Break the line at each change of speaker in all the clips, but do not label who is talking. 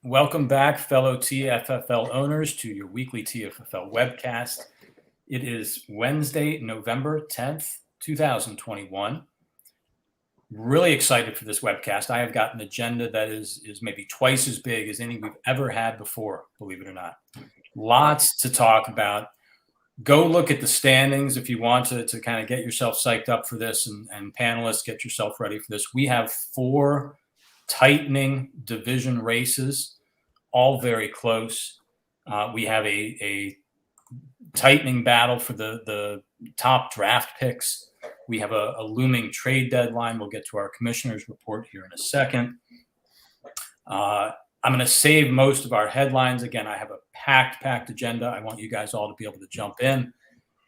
Welcome back, fellow TFFL owners, to your weekly TFFL webcast. It is Wednesday, November 10th, 2021. Really excited for this webcast. I have got an agenda that is maybe twice as big as any we've ever had before, believe it or not. Lots to talk about. Go look at the standings if you want to kind of get yourself psyched up for this, and panelists, get yourself ready for this. We have 4 tightening division races, all very close. We have a tightening battle for the top draft picks. We have a looming trade deadline. We'll get to our commissioner's report here in a second. I'm going to save most of our headlines. Again, I have a packed agenda. I want you guys all to be able to jump in.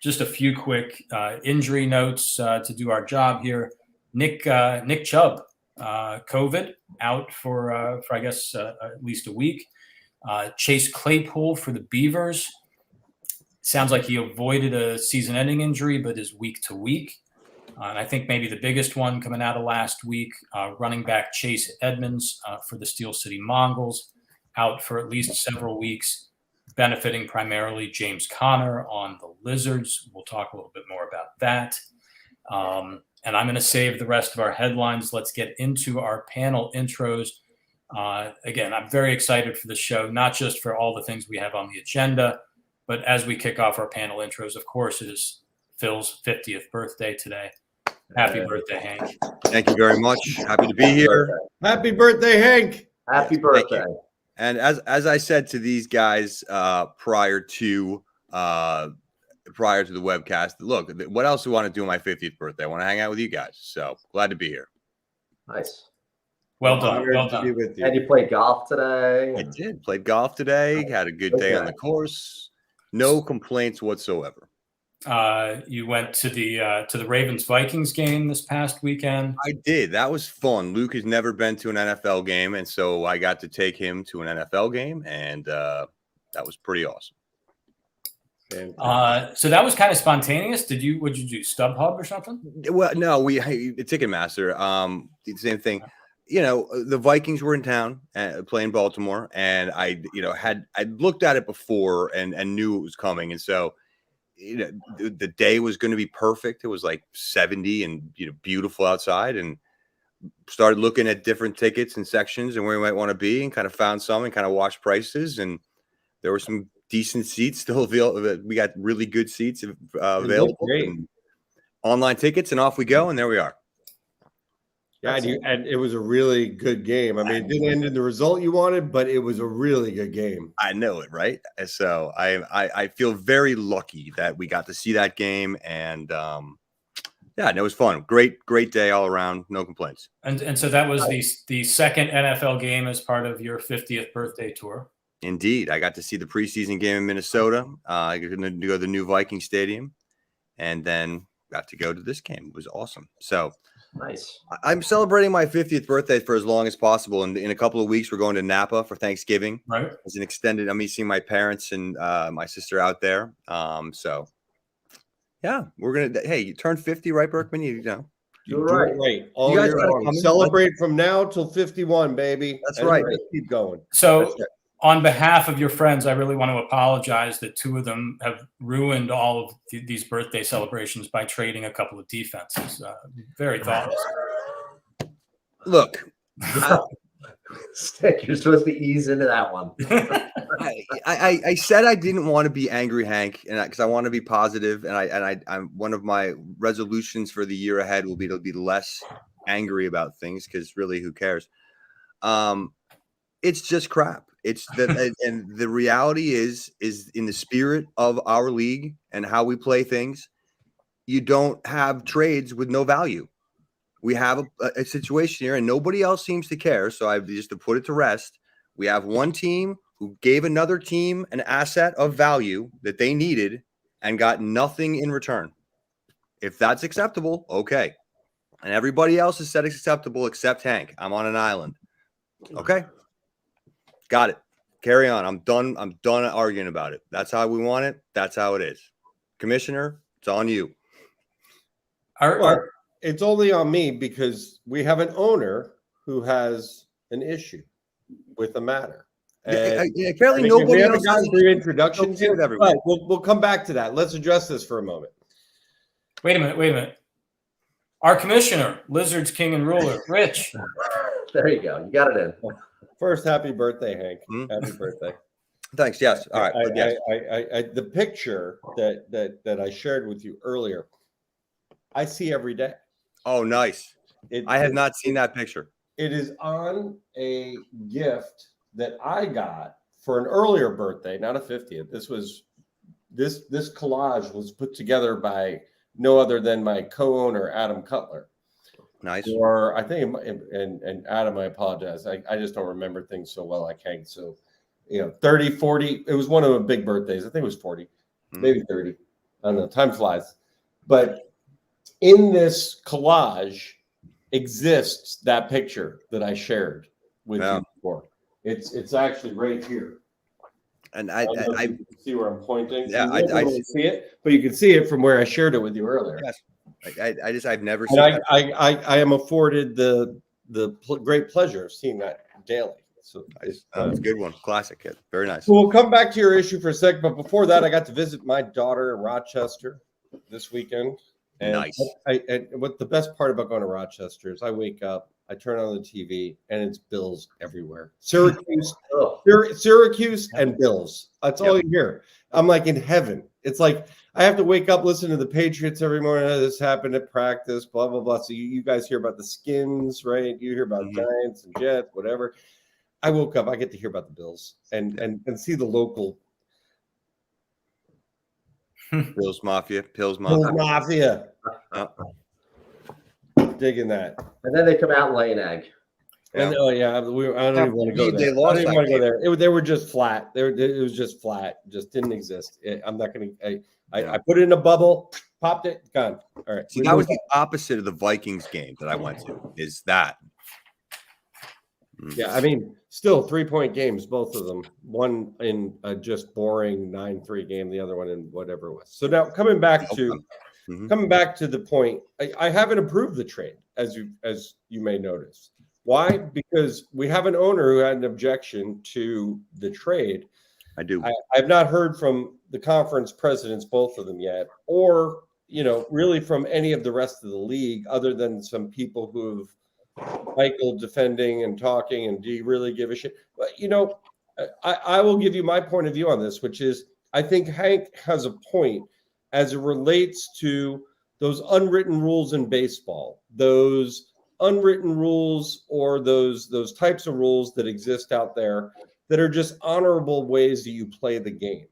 Just a few quick injury notes to do our job here. Nick Chubb, COVID, out for I guess at least a week. Chase Claypool for the Beavers. Sounds like he avoided a season-ending injury, but is week to week. And I think maybe the biggest one coming out of last week, running back Chase Edmonds for the Steel City Mongols, out for at least several weeks, benefiting primarily James Conner on the Lizards. We'll talk a little bit more about that. And I'm going to save the rest of our headlines. Let's get into our panel intros. Again, I'm very excited for the show, not just for all the things we have on the agenda, but as we kick off our panel intros, of course, it is Phil's 50th birthday today. Happy birthday, Hank.
Thank you very much. Happy to be here.
Happy birthday, Hank.
Happy birthday.
And as I said to these guys prior to the webcast, look, what else do I want to do on my 50th birthday? I want to hang out with you guys. So glad to be here.
Nice.
Well done. Well done.
And you played golf today?
I did. Played golf today. Had a good day on the course. No complaints whatsoever.
You went to the Ravens-Vikings game this past weekend.
I did. That was fun. Luke has never been to an NFL game, and so I got to take him to an NFL game, and that was pretty awesome.
So that was kind of spontaneous. Would you do StubHub or something?
Well, no, Ticketmaster. The same thing. You know, the Vikings were in town playing Baltimore, and I looked at it before and knew it was coming, and so the day was going to be perfect. It was like 70 and beautiful outside, and started looking at different tickets and sections and where we might want to be, and kind of found some and kind of watched prices, and there were some decent seats still available. We got really good seats available, and online tickets, and off we go, and there we are.
Yeah, and it was a really good game. I mean, it didn't end in the result you wanted, but it was a really good game.
I know it, right? So I feel very lucky that we got to see that game, and it was fun. Great day all around. No complaints.
And so that was the second NFL game as part of your 50th birthday tour.
Indeed, I got to see the preseason game in Minnesota. I got to go to the new Viking Stadium, and then got to go to this game. It was awesome. So.
Nice.
I'm celebrating my 50th birthday for as long as possible. And in a couple of weeks, we're going to Napa for Thanksgiving.
Right.
It's an extended. I'm seeing my parents and my sister out there. So, yeah, we're gonna. Hey, you turned 50, right, Berkman? You're
right. All year long. Celebrate from now till 51, baby.
That's right.
Keep going.
So, on behalf of your friends, I really want to apologize that 2 of them have ruined all of these birthday celebrations by trading a couple of defenses. Very thoughtless.
Look,
Stick, you're supposed to ease into that one.
I said I didn't want to be angry, Hank, and because I want to be positive, and I'm one of my resolutions for the year ahead will be to be less angry about things, because really, who cares? It's just crap. It's that, and the reality is in the spirit of our league and how we play things, you don't have trades with no value. We have a situation here, and nobody else seems to care. So just to put it to rest, we have one team who gave another team an asset of value that they needed and got nothing in return. If that's acceptable, okay. And everybody else has said it's acceptable except Hank. I'm on an island. Okay. Got it. Carry on. I'm done arguing about it. That's how we want it. That's how it is. Commissioner, it's on you.
It's only on me because we have an owner who has an issue with the matter.
Apparently
we
nobody
haven't
else
gotten
has
through introductions
okay
yet,
with everyone.
but we'll come back to that. Let's address this for a moment.
Wait a minute. Our commissioner, Lizard's King and Ruler, Rich.
There you go. You got it in.
First, happy birthday, Hank.
Hmm?
Happy birthday.
Thanks. Yes. All right. Yes.
The picture that I shared with you earlier, I see every day.
Oh, nice. I have not seen that picture.
It is on a gift that I got for an earlier birthday, not a 50th. This collage was put together by no other than my co-owner, Adam Cutler.
Nice.
Or I think, and Adam, I apologize. I just don't remember things so well. I can't. So, 30, 40. It was one of the big birthdays. I think it was 40, maybe 30. I don't know. Time flies. But in this collage exists that picture that I shared with you before. It's actually right here.
And
I you can see where I'm pointing.
Yeah,
I see it, but you can see it from where I shared it with you earlier.
Yes. I've never
And
seen that.
I am afforded the great pleasure of seeing that daily. So
Nice. That's a good one. Classic kid. Very nice.
So we'll come back to your issue for a sec, but before that, I got to visit my daughter in Rochester this weekend. And
Nice.
And what the best part about going to Rochester is I wake up, I turn on the TV, and it's Bills everywhere. Syracuse and Bills. That's all you hear. I'm like in heaven. It's like I have to wake up, listen to the Patriots every morning. Oh, this happened at practice, blah, blah, blah. So you guys hear about the Skins, right? You hear about Giants and Jets, whatever. I woke up, I get to hear about the Bills and see the local
Pills Mafia.
Bills Mafia. Digging that.
And then they come out and lay an egg.
And I don't even want to go there.
They
I
lost
don't even
that
want to go
game.
there. They were just flat. It was just flat. Just didn't exist. I'm not going to. I put it in a bubble, popped it, gone. All right.
See, that was the opposite of the Vikings game that I went to. Is that?
Yeah, I mean, still 3-point games, both of them. One in a just boring 9-3 game, the other one in whatever it was. So now coming back to the point, I haven't approved the trade, as you may notice. Why? Because we have an owner who had an objection to the trade.
I do.
I've not heard from the conference presidents, both of them yet, or really from any of the rest of the league, other than some people who've Michael defending and talking, and do you really give a shit? But I will give you my point of view on this, which is I think Hank has a point as it relates to those unwritten rules in baseball, those unwritten rules or those types of rules that exist out there that are just honorable ways that you play the game.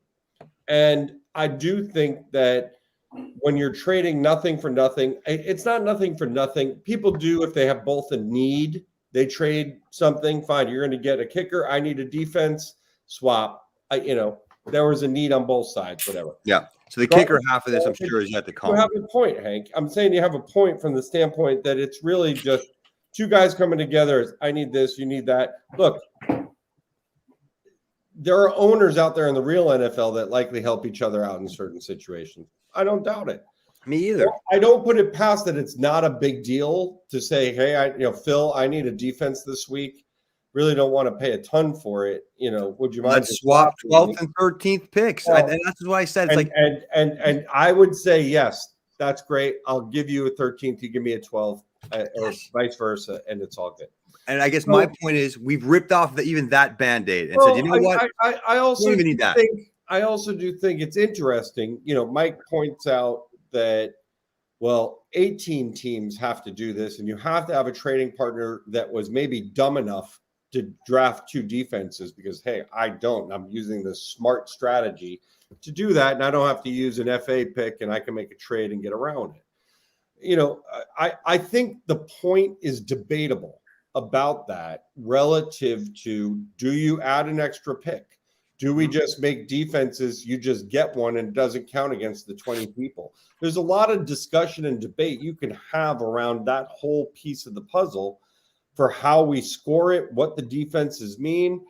And I do think that when you're trading nothing for nothing, it's not nothing for nothing. People do, if they have both a need, they trade something. Fine, you're going to get a kicker. I need a defense. Swap. There was a need on both sides. Whatever.
Yeah. So the kicker half of this, I'm sure, is yet to come.
You have a point, Hank. I'm saying you have a point from the standpoint that it's really just two guys coming together. I need this. You need that. Look. There are owners out there in the real NFL that likely help each other out in certain situations. I don't doubt it.
Me either.
I don't put it past that it's not a big deal to say, hey, Phil, I need a defense this week. Really don't want to pay a ton for it. Would you mind?
Let's swap 12th and 13th picks.
Well,
and that's what I said. It's
and I would say, yes, that's great. I'll give you a 13th. You give me a 12th or vice versa. And it's all good.
And I guess my point is we've ripped off even that Band-Aid and said, you know what?
I also
even need that.
I also do think it's interesting. Mike points out that, 18 teams have to do this, and you have to have a trading partner that was maybe dumb enough to draft two defenses because, hey, I don't. I'm using this smart strategy to do that, and I don't have to use an FA pick, and I can make a trade and get around it. I think the point is debatable about that relative to, do you add an extra pick? Do we just make defenses, you just get one and it doesn't count against the 20 people? There's a lot of discussion and debate you can have around that whole piece of the puzzle for how we score it, what the defenses mean,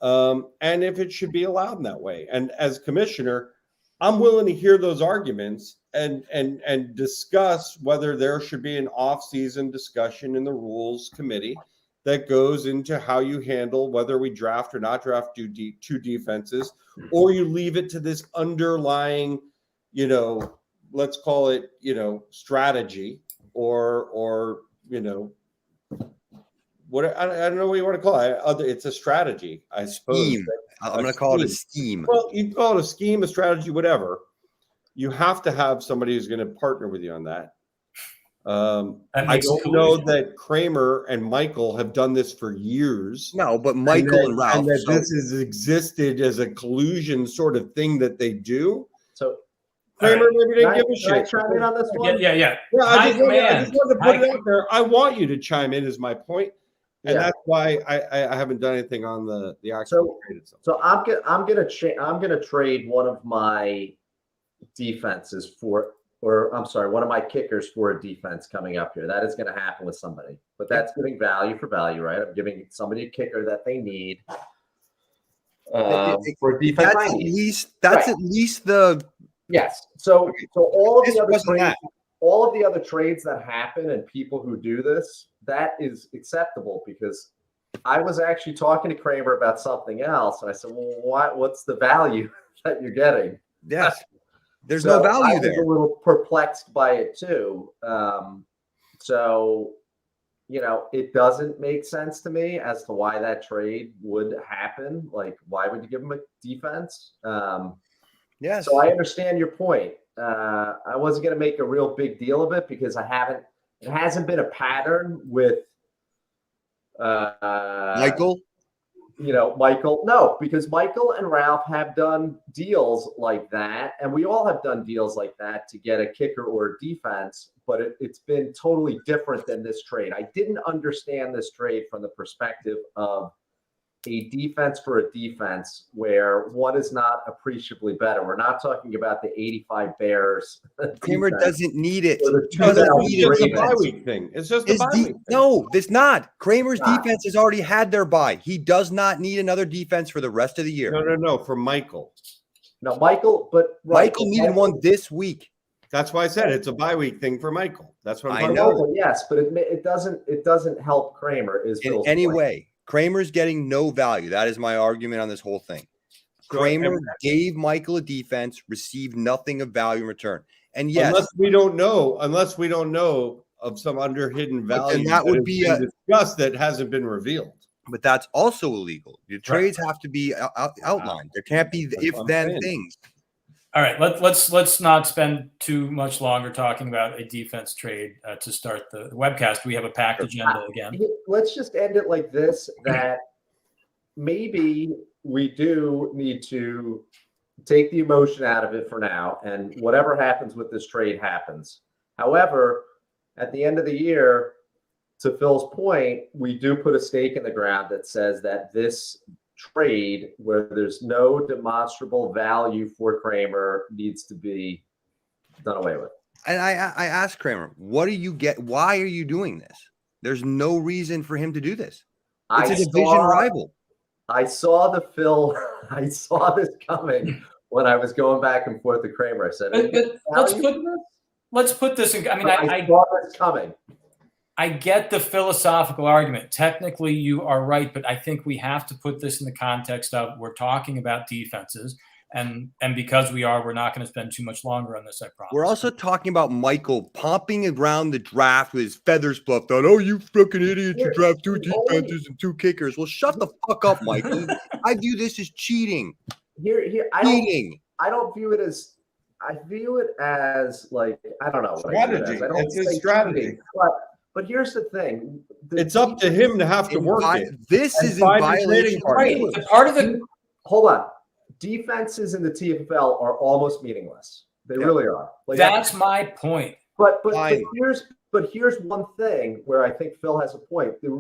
and if it should be allowed in that way. And as commissioner, I'm willing to hear those arguments and discuss whether there should be an off-season discussion in the rules committee that goes into how you handle whether we draft or not draft two defenses, or you leave it to this underlying, let's call it, strategy or what I don't know what you want to call it. It's a strategy, I suppose.
Scheme. I'm going to call it a scheme.
Well, you can call it a scheme, a strategy, whatever. You have to have somebody who's going to partner with you on that. I don't know that Kramer and Michael have done this for years.
No, but Michael and Ralph.
And that this has existed as a collusion sort of thing that they do.
So
Kramer maybe didn't give a
Can I
shit.
chime in on this one?
Yeah.
I just wanted to put it out there. I want you to chime in is my point. And that's why I haven't done anything on the actual trade itself.
So I'm gonna trade one of my defenses one of my kickers for a defense coming up here. That is going to happen with somebody, but that's giving value for value, right? I'm giving somebody a kicker that they need for defense.
That's at least the
yes. So all of the other trades that happen and people who do this, that is acceptable because I was actually talking to Kramer about something else, and I said, "Well, what's the value that you're getting?"
Yes. There's no value there.
I was a little perplexed by it too. It doesn't make sense to me as to why that trade would happen. Like, why would you give him a defense?
Yes.
So I understand your point. I wasn't going to make a real big deal of it because it hasn't been a pattern with
Michael.
Michael, no, because Michael and Ralph have done deals like that, and we all have done deals like that to get a kicker or a defense, but it's been totally different than this trade. I didn't understand this trade from the perspective of a defense for a defense where one is not appreciably better. We're not talking about the 85 Bears.
Kramer doesn't need it.
It's a bye week thing. It's just a bye week thing.
No, it's not. Kramer's defense has already had their bye. He does not need another defense for the rest of the year.
No. For Michael.
No, Michael, but
Michael needed one this week.
That's why I said it's a bye week thing for Michael. That's what I'm
talking
about.
Yes, but it doesn't help Kramer
in any way. Kramer's getting no value. That is my argument on this whole thing. Kramer gave Michael a defense, received nothing of value in return. And yes,
unless we don't know of some underhidden value,
and that would be
discussed that hasn't been revealed.
But that's also illegal. The trades have to be outlined. There can't be if-then things.
All right, let's not spend too much longer talking about a defense trade to start the webcast. We have a packed agenda again.
Let's just end it like this, that maybe we do need to take the emotion out of it for now, and whatever happens with this trade happens. However, at the end of the year, to Phil's point, we do put a stake in the ground that says that this trade where there's no demonstrable value for Kramer needs to be done away with.
And I asked Kramer, what do you get? Why are you doing this? There's no reason for him to do this. It's a division rival.
I saw I saw this coming when I was going back and forth with Kramer. I said,
let's put this in.
I saw this coming.
I get the philosophical argument. Technically, you are right, but I think we have to put this in the context of we're talking about defenses, and because we're not going to spend too much longer on this, I promise.
We're also talking about Michael pomping around the draft with his feathers fluffed out. Oh, you fucking idiot! You draft two defenses and two kickers. Well, shut the fuck up, Michael. I view this as cheating.
Cheating. I don't view it as. I view it as like I don't know.
Strategy. It's a strategy.
But here's the thing.
It's up to him to have to work it.
This is in violation.
Right. Part of the
hold on. Defenses in the TFFL are almost meaningless. They really are. Like,
that's my point.
But here's one thing where I think Phil has a point. The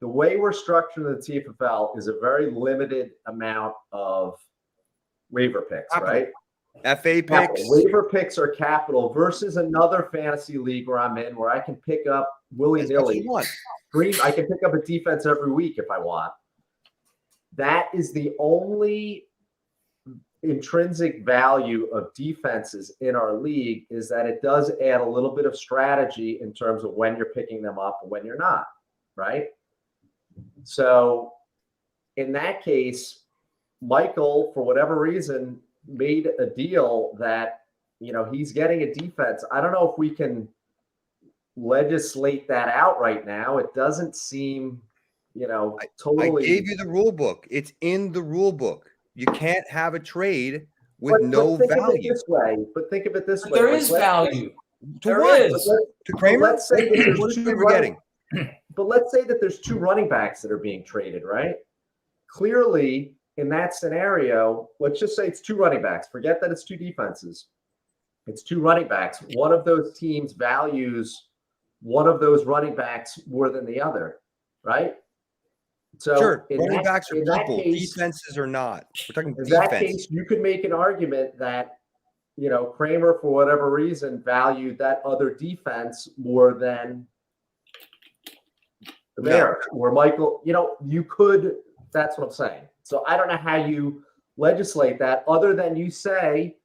way we're structuring the TFFL is a very limited amount of waiver picks, right?
FA picks.
Waiver picks are capital versus another fantasy league where I'm in where I can pick up willy-nilly. I can pick up a defense every week if I want. That is the only intrinsic value of defenses in our league, is that it does add a little bit of strategy in terms of when you're picking them up and when you're not. right? So in that case, Michael, for whatever reason, made a deal that, he's getting a defense. I don't know if we can legislate that out right now. It doesn't seem, totally.
I gave you the rule book. It's in the rule book. You can't have a trade with no
think
value.
Of it this way. But think of it this way.
There is value.
To
There
what?
is.
To Kramer?
Let's say that there's
What is
two
Kramer getting?
But let's say that there's 2 running backs that are being traded, right? Clearly, in that scenario, let's just say it's 2 running backs. Forget that it's 2 defenses. It's 2 running backs. One of those teams values one of those running backs more than the other, right? So
Sure, running backs are people.
Case,
defenses are not. We're talking
in
defense.
that case, you could make an argument that, Kramer, for whatever reason, valued that other defense more than the Bears. Or Michael, you could. That's what I'm saying. So I don't know how you legislate that other than you say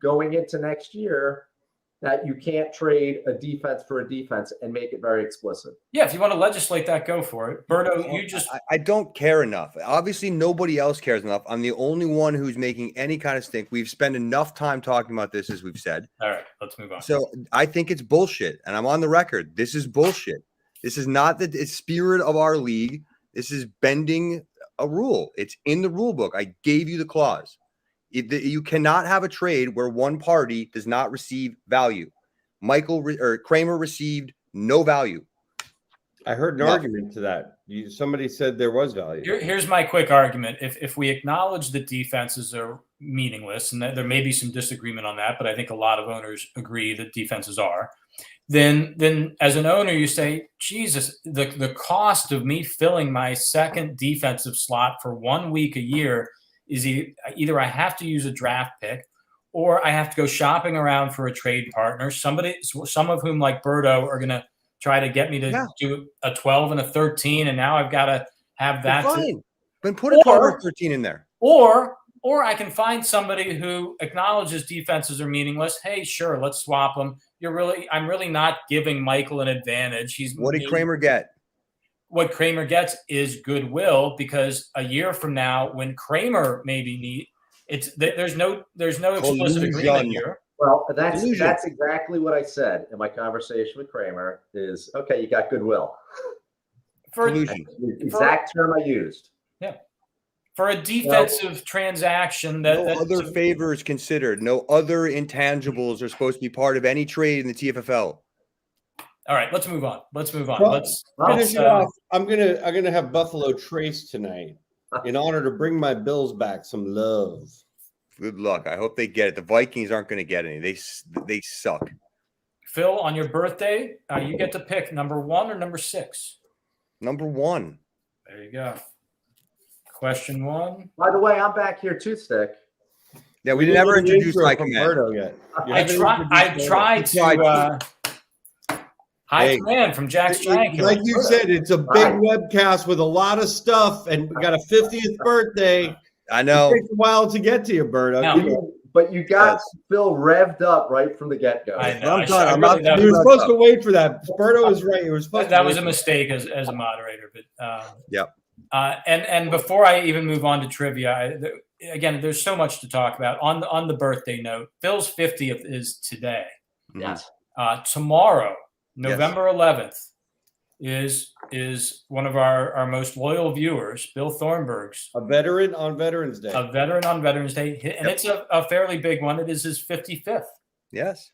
going into next year that you can't trade a defense for a defense and make it very explicit.
Yeah, if you want to legislate that, go for it. Berto, you just...
I don't care enough. Obviously, nobody else cares enough. I'm the only one who's making any kind of stink. We've spent enough time talking about this, as we've said.
All right, let's move on.
So I think it's bullshit, and I'm on the record. This is bullshit. This is not the spirit of our league. This is bending a rule. It's in the rule book. I gave you the clause. You cannot have a trade where one party does not receive value. Kramer received no value.
I heard an argument to that. Somebody said there was value.
Here's my quick argument. If we acknowledge that defenses are meaningless, and that there may be some disagreement on that, but I think a lot of owners agree that defenses are, then as an owner, you say, Jesus, the cost of me filling my second defensive slot for 1 week a year is either I have to use a draft pick or I have to go shopping around for a trade partner. Some of whom, like Berto, are going to try to get me to do a 12 and a 13, and now I've got to have that.
Fine. Then put a 12 or 13 in there.
Or I can find somebody who acknowledges defenses are meaningless. Hey, sure, let's swap them. I'm really not giving Michael an advantage.
What did Kramer get?
What Kramer gets is goodwill, because a year from now, when Kramer maybe there's no explicit agreement here.
Well, that's exactly what I said in my conversation with Kramer. Is okay. You got goodwill.
Collusion.
The exact term I used.
Yeah. For a defensive transaction,
no other favors considered. No other intangibles are supposed to be part of any trade in the TFFL.
All right, let's move on.
Well,
let's
finish it off. I'm gonna have Buffalo Trace tonight in honor to bring my Bills back some love.
Good luck. I hope they get it. The Vikings aren't going to get any. They suck.
Phil, on your birthday, you get to pick number 1 or number 6.
Number 1.
There you go. Question 1.
By the way, I'm back here too, Stick.
Yeah, we didn't ever introduce Mike Command
yet.
I tried to. Hi, Command from Jack's Giant Killer.
Like you said, it's a big webcast with a lot of stuff, and we got a 50th birthday.
I know.
It takes a while to get to you, Berto.
But you got Phil revved up right from the get-go.
I know.
I'm done. I'm not.
You were supposed to wait for that. Berto was right. You were supposed
that was a mistake as a moderator. But
yep.
And before I even move on to trivia, again, there's so much to talk about. On the birthday note, Phil's 50th is today.
Yes.
Tomorrow, November 11th, is one of our most loyal viewers, Bill Thornburg's.
A veteran on Veterans Day.
And it's a fairly big one. It is his 55th.
Yes.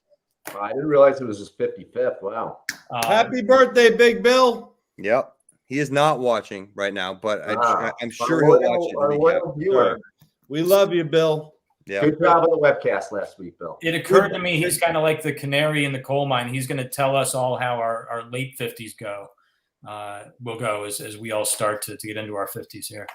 I didn't realize it was his 55th. Wow.
Happy birthday, Big Bill.
Yep. He is not watching right now, but I'm sure he'll watch it.
We love you, Bill.
Yeah.
Good job on the webcast last week, Bill.
It occurred to me he's kind of like the canary in the coal mine. He's going to tell us all how our late 50s will go as we all start to get into our 50s here.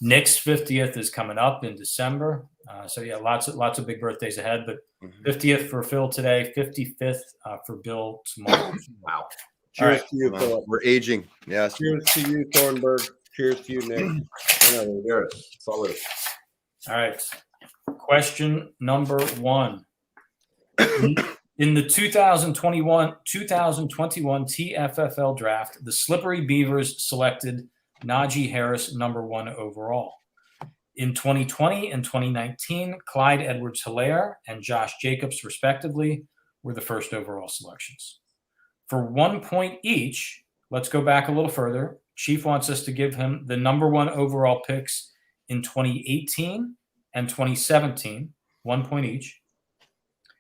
Nick's 50th is coming up in December. So yeah, lots of big birthdays ahead, but 50th for Phil today, 55th for Bill tomorrow.
Wow.
Cheers to you, Philip.
We're aging. Yes.
Cheers to you, Thornburg. Cheers to you, Nick.
Salute. All
right. Question number 1. In the 2021 TFFL draft, the Slippery Beavers selected Najee Harris #1 overall. In 2020 and 2019, Clyde Edwards-Helaire and Josh Jacobs, respectively, were the first overall selections. For 1 point each, let's go back a little further. Chief wants us to give him the #1 overall picks in 2018 and 2017, 1 point each.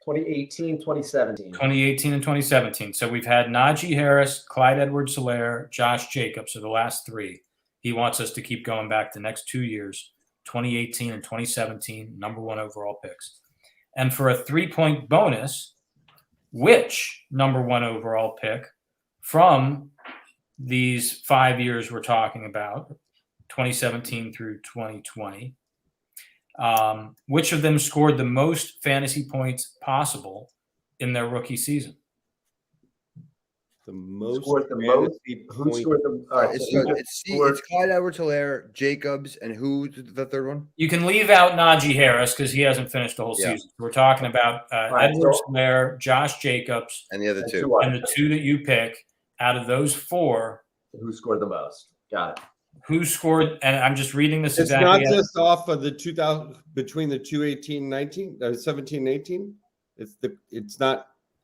2018, 2017.
2018 and 2017. So we've had Najee Harris, Clyde Edwards-Helaire, Josh Jacobs are the last three. He wants us to keep going back the next 2 years, 2018 and 2017, #1 overall picks. And for a 3-point bonus, which #1 overall pick from these 5 years we're talking about, 2017 through 2020, which of them scored the most fantasy points possible in their rookie season?
The most.
Scored the most. Who scored the? All right,
It's Clyde Edwards-Helaire, Jacobs, and who's the third one?
You can leave out Najee Harris because he hasn't finished the whole
Yeah.
season. We're talking about Edwards-Helaire, Josh Jacobs,
And the other two.
and the two that you pick. Out of those four,
Who scored the most? Got it.
who scored? And I'm just reading this
It's
exactly.
not just off of the 2000 between the 2018-19, 17-18.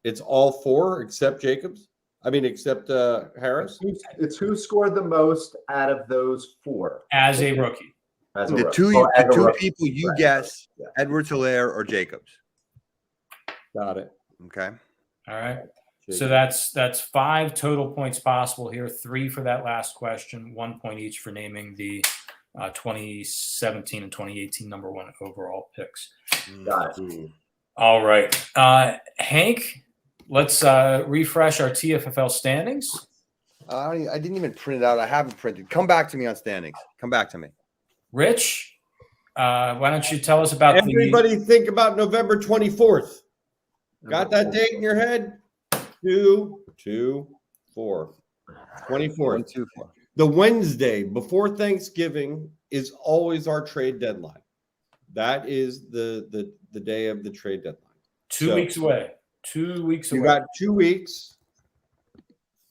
It's all four except Jacobs. I mean, except Harris.
It's who scored the most out of those four
as a rookie.
as a
The
rookie.
two,
Oh, as
the
a
two
rookie.
people you
Right.
guess,
Yeah.
Edwards-Helaire or Jacobs.
Got it.
Okay.
All right. So that's 5 total points possible here. 3 for that last question. 1 point each for naming the 2017 and 2018 #1 overall picks.
Got it.
All right. Hank, let's refresh our TFFL standings.
I didn't even print it out. I haven't printed. Come back to me on standings. Come back to me.
Rich, why don't you tell us about
Everybody think about November 24th. Got that date in your head? 2, 2, 4. 24th.
1, 2, 4.
The Wednesday before Thanksgiving is always our trade deadline. That is the day of the trade deadline.
2 weeks away. 2 weeks
You
away.
got 2 weeks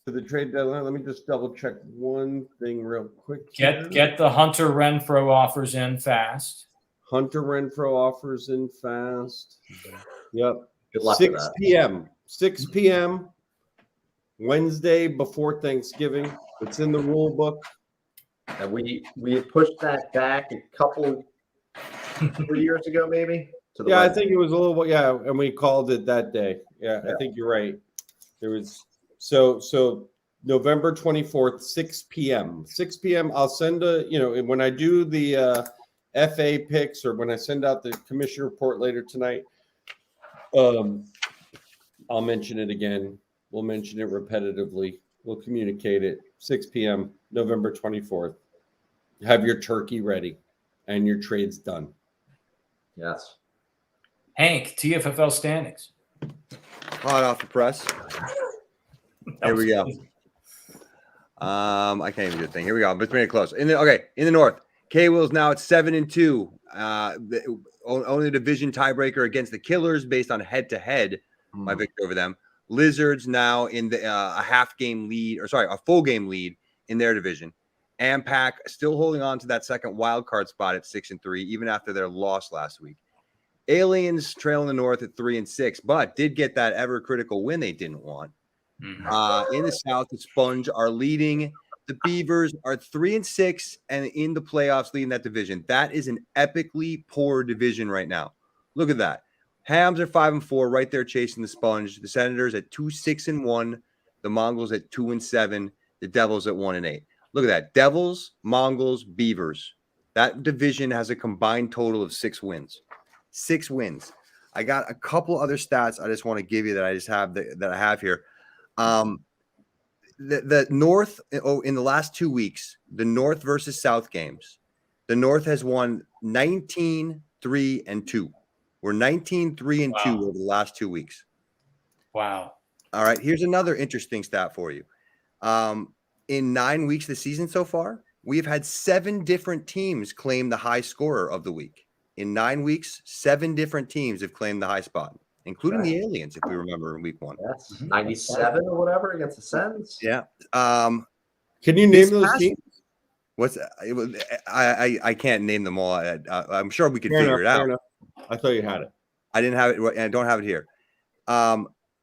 to the trade deadline. Let me just double check one thing real quick.
Get the Hunter Renfro offers in fast.
Hunter Renfro offers in fast. Yep.
Good luck
6
with that.
p.m. 6 p.m. Wednesday before Thanksgiving. It's in the rule book.
And we had pushed that back a couple 3 years ago, maybe. To the
Yeah, I
Wednesday.
think it was a little. Yeah, and we called it that day. Yeah, I think you're right. There was so November 24th, 6 p.m. 6 p.m. I'll send when I do the FA picks or when I send out the commission report later tonight. I'll mention it again. We'll mention it repetitively. We'll communicate it. 6 p.m. November 24th. Have your turkey ready and your trades done.
Yes.
Hank, TFFL standings.
Hot off the press. Here we go. I can't even do a thing. Here we go. Let's bring it close. In the North, K-Will's now at 7-2. Only division tiebreaker against the Killers based on head-to-head. My victory over them. Lizards now in the a full game lead in their division. Ampac still holding on to that second wild card spot at 6-3, even after their loss last week. Aliens trailing the North at 3-6, but did get that ever critical win they didn't want. In the South, the Sponge are leading. The Beavers are 3-6 and in the playoffs leading that division. That is an epically poor division right now. Look at that. Hams are 5-4, right there chasing the Sponge. The Senators at 2-6-1. The Mongols at 2-7. The Devils at 1-8. Look at that. Devils, Mongols, Beavers. That division has a combined total of 6 wins. 6 wins. I got a couple other stats I just want to give you that I have here. The North in the last 2 weeks, the North versus South games, the North has won 19-3-2. We're 19-3-2 over the last 2 weeks.
Wow.
All right. Here's another interesting stat for you. In 9 weeks this season so far, we've had 7 different teams claim the high scorer of the week. In 9 weeks, 7 different teams have claimed the high spot. including the aliens, if we remember in week 1.
Yes, 97 or whatever against the Sens.
Yeah.
Can you name those teams?
What's it was? I can't name them all. I'm sure we could
Fair
figure
enough,
it
fair
out.
enough. I thought you had it.
I didn't have it, and I don't have it here.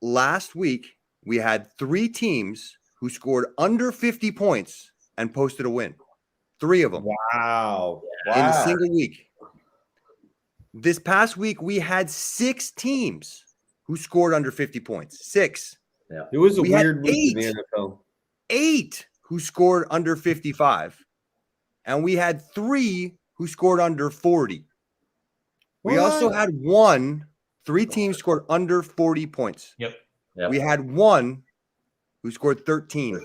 Last week we had 3 teams who scored under 50 points and posted a win. 3 of them.
Wow.
In a single week. This past week, we had 6 teams who scored under 50 points. 6.
Yeah. It was a weird week
8,
in the NFL.
8 who scored under 55. And we had 3 who scored under 40. We also had 3 teams scored under 40 points.
Yep.
We had 1 who scored 13.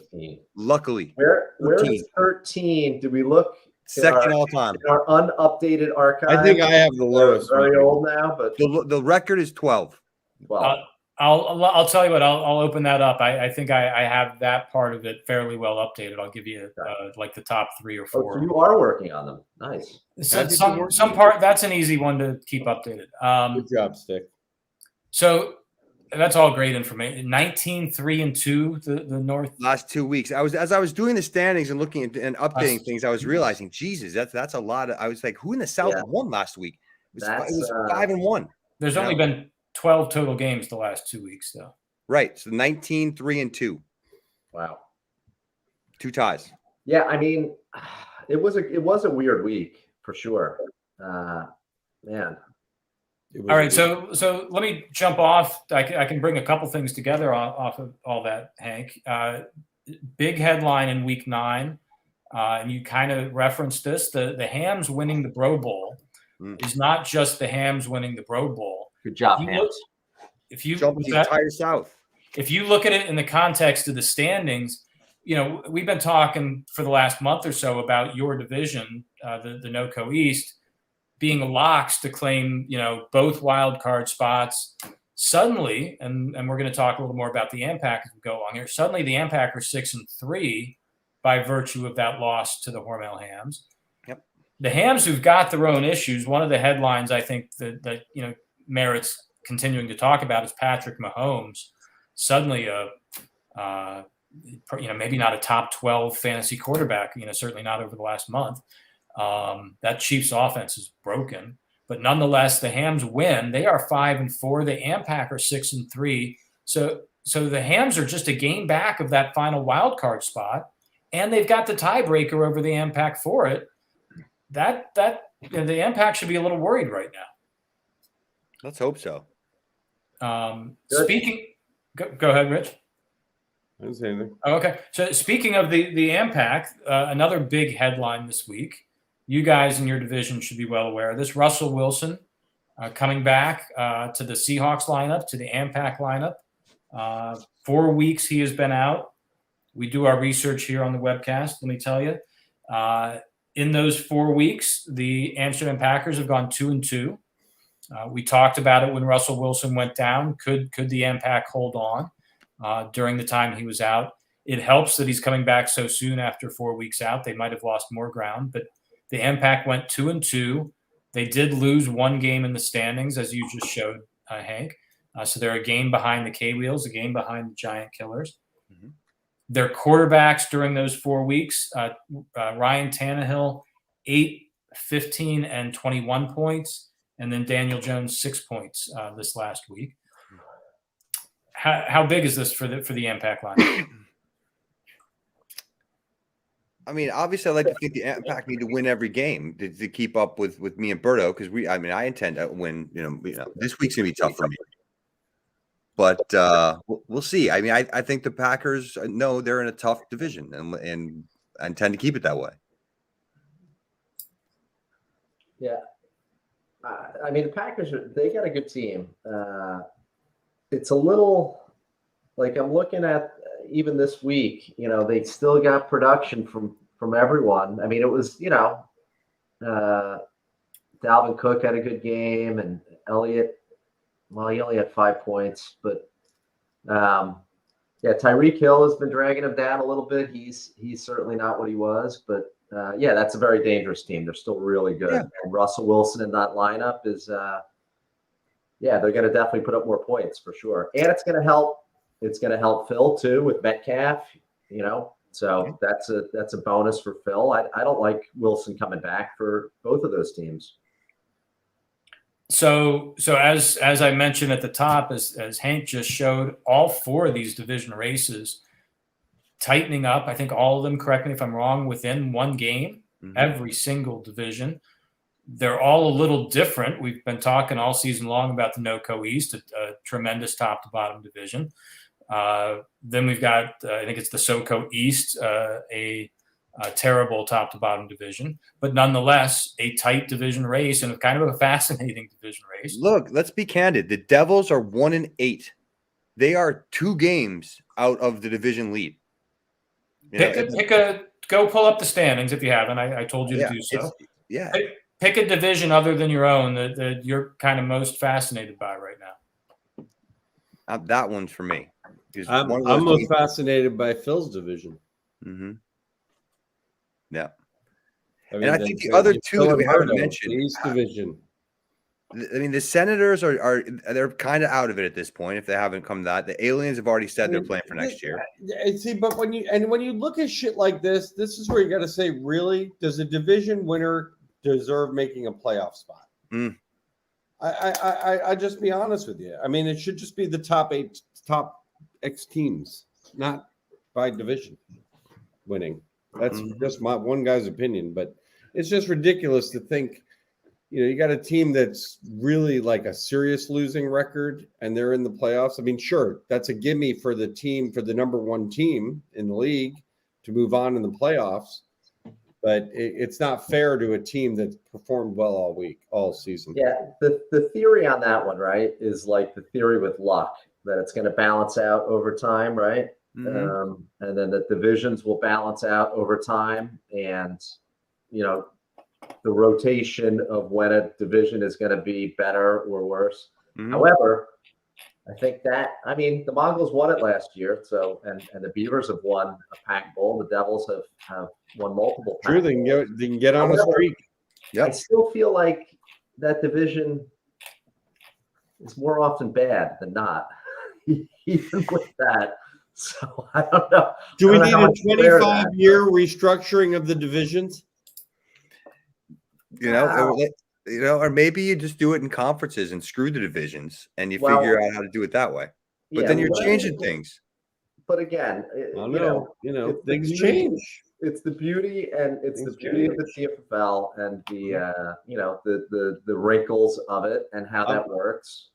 Luckily.
Where is 13? Do we look?
Second all time.
In our unupdated archive.
I think I have the lowest.
Very old now, but
the record is 12.
Well,
I'll tell you what. I'll open that up. I think I have that part of it fairly well updated. I'll give you like the top 3 or 4.
So you are working on them. Nice.
So some part that's an easy one to keep updated.
Good job, Stick.
So that's all great information. 19-3-2, the North.
Last 2 weeks. As I was doing the standings and looking at and updating things, I was realizing, Jesus, that's a lot. I was like, who in the South won last week? It was 5-1.
There's only been 12 total games the last 2 weeks, though.
Right. So 19-3-2.
Wow.
2 ties.
Yeah, I mean, it was a weird week for sure. Man.
All right, so let me jump off. I can bring a couple things together off of all that, Hank. Big headline in week 9, and you kind of referenced this. The Hams winning the Bro Bowl is not just the Hams winning the Bro Bowl.
Good job, Hams.
If you jump the entire South.
If you look at it in the context of the standings, we've been talking for the last month or so about your division, the NOCO East, being locks to claim, both wild card spots. Suddenly, and we're going to talk a little more about the AMPAC as we go along here. Suddenly, the AMPAC are 6-3 by virtue of that loss to the Hormel Hams.
Yep.
The Hams, who've got their own issues. One of the headlines I think that merits continuing to talk about is Patrick Mahomes. Suddenly, maybe not a top 12 fantasy quarterback. Certainly not over the last month. That Chiefs offense is broken, but nonetheless, the Hams win. They are 5-4. The AMPAC are 6-3. So the Hams are just a game back of that final wild card spot, and they've got the tiebreaker over the AMPAC for it. The AMPAC should be a little worried right now.
Let's hope so.
Speaking, go ahead, Rich.
I didn't say anything.
Oh, okay. So speaking of the AMPAC, another big headline this week. You guys in your division should be well aware of this. Russell Wilson coming back to the Seahawks lineup, to the AMPAC lineup. 4 weeks he has been out. We do our research here on the webcast, let me tell you. In those 4 weeks, the Amsterdam Packers have gone 2-2. We talked about it when Russell Wilson went down. Could the AMPAC hold on during the time he was out? It helps that he's coming back so soon after 4 weeks out. They might have lost more ground, but the AMPAC went 2-2. They did lose 1 game in the standings, as you just showed, Hank. So they're a game behind the K-Wheels, a game behind the Giant Killers. Mm-hmm. Their quarterbacks during those 4 weeks, Ryan Tannehill, 8, 15, and 21 points, and then Daniel Jones, 6 points this last week. How big is this for the AMPAC line?
I mean, obviously, I like to think the AMPAC need to win every game to keep up with me and Berto, because I intend to win. This week's gonna be tough for me, but we'll see. I mean, I think the Packers know they're in a tough division, and I intend to keep it that way.
Yeah, I mean, the Packers they got a good team. It's a little like I'm looking at. Even this week, they still got production from everyone. I mean, it was, Dalvin Cook had a good game, and Elliott, well, he only had 5 points, but Tyreek Hill has been dragging him down a little bit. He's certainly not what he was, but that's a very dangerous team. They're still really good. Yeah. And Russell Wilson in that lineup is Yeah, they're going to definitely put up more points for sure, and it's going to help. It's going to help Phil too with Metcalf. So that's a bonus for Phil. I don't like Wilson coming back for both of those teams.
So as I mentioned at the top, as Hank just showed, all 4 of these division races tightening up. I think all of them, correct me if I'm wrong, within 1 game, every single division. They're all a little different. We've been talking all season long about the NOCO East, a tremendous top to bottom division. Then we've got, I think it's the SoCo East, a terrible top to bottom division, but nonetheless a tight division race and kind of a fascinating division race.
Look, let's be candid. The Devils are 1-8. They are 2 games out of the division lead.
Go pull up the standings if you haven't. I told you to do so. Pick a division other than your own that you're kind of most fascinated by right now.
That one's for me.
I'm most fascinated by Phil's division.
Mm-hmm. Yeah. I think the other 2 that we haven't mentioned,
the East Division.
I mean, the Senators they're kind of out of it at this point if they haven't come that. The Aliens have already said they're playing for next year.
See, but when you look at shit like this is where you got to say, really, does a division winner deserve making a playoff spot? I just be honest with you. I mean, it should just be the top X teams, not by division winning. That's just my one guy's opinion, but it's just ridiculous to think, you got a team that's really like a serious losing record and they're in the playoffs. I mean, sure, that's a gimme for the number 1 team in the league to move on in the playoffs, but it's not fair to a team that's performed well all season.
Yeah, the theory on that one, right, is like the theory with luck, that it's going to balance out over time, right? And then the divisions will balance out over time, and the rotation of when a division is going to be better or worse. However, I think the Mongols won it last year, so and the Beavers have won a Pac Bowl. The Devils have won multiple.
True, they can get on a streak.
I still feel like that division is more often bad than not, even with that. So I don't know.
Do we need a 25-year restructuring of the divisions?
Or maybe you just do it in conferences and screw the divisions and you figure out how to do it that way. But then you're changing things.
But again,
things change.
It's the beauty, and it's the beauty of the TFFL and the wrinkles of it and how that works.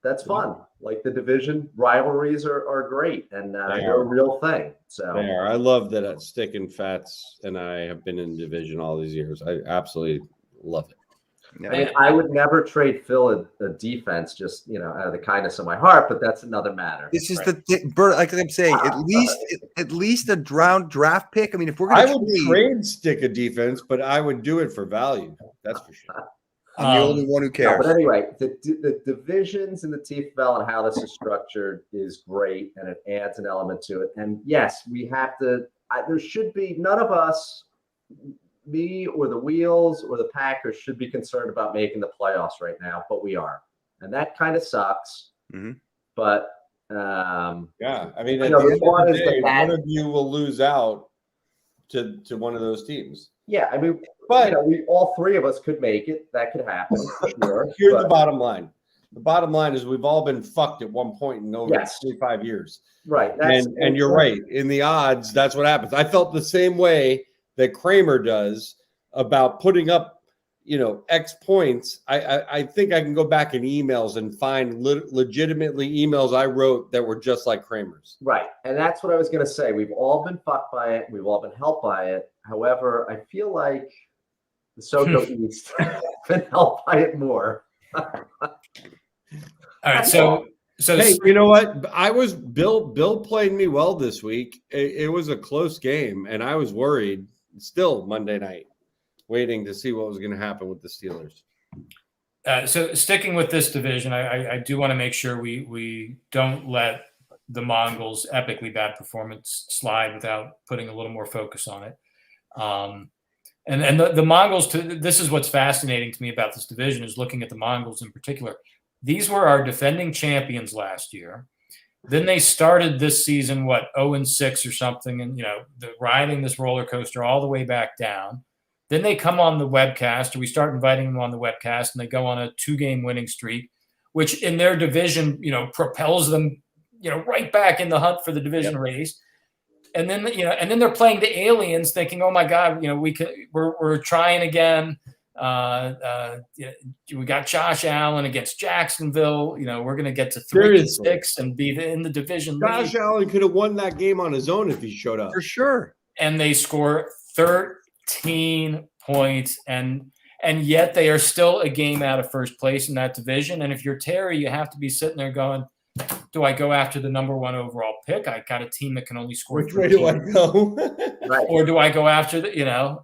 That's fun. Like the division rivalries are great, and they're a real thing. So
I love that Stick and Fats and I have been in division all these years. I absolutely love it.
Yeah. I mean, I would never trade Phil a defense just out of the kindness of my heart, but that's another matter.
This is like I'm saying, at least a draft pick. I mean, if we're going to
would trade Stick a defense, but I would do it for value. That's for sure.
I'm the only one who cares.
No, but anyway, the divisions in the TFL and how this is structured is great, and it adds an element to it. And yes, we have to. There should be none of us, me or the Wheels or the Packers, should be concerned about making the playoffs right now, but we are, and that kind of sucks. But
I mean, at the end of the day, one of you will lose out to one of those teams.
Yeah, I mean, but we all 3 of us could make it. That could happen. Sure.
Here's the bottom line. The bottom line is we've all been fucked at one point in over 25 years.
Right.
And you're right. In the odds, that's what happens. I felt the same way that Kramer does about putting up, X points. I think I can go back in emails and find legitimately emails I wrote that were just like Kramer's.
Right. And that's what I was going to say. We've all been fucked by it. We've all been helped by it. However, I feel like the SoCo East has been helped by it more.
All right. So
hey, you know what? Bill played me well this week. It was a close game, and I was worried still Monday night, waiting to see what was going to happen with the Steelers.
So sticking with this division, I do want to make sure we don't let the Mongols' epically bad performance slide without putting a little more focus on it. And the Mongols, this is what's fascinating to me about this division, is looking at the Mongols in particular. These were our defending champions last year. Then they started this season, 0-6 or something, and riding this roller coaster all the way back down. Then they come on the webcast, or we start inviting them on the webcast, and they go on a 2-game winning streak, which in their division, propels them, right back in the hunt for the division race. And then, and then they're playing the aliens, thinking, "Oh my God, we're trying again. We got Josh Allen against Jacksonville. We're going to get to 3-6 and be in the division lead."
Josh Allen could have won that game on his own if he showed up.
For sure.
And they score 13 points, and yet they are still a game out of first place in that division. And if you're Terry, you have to be sitting there going, do I go after the number 1 overall pick? I got a team that can only score.
Which way do I go?
Right. Or do I go after the,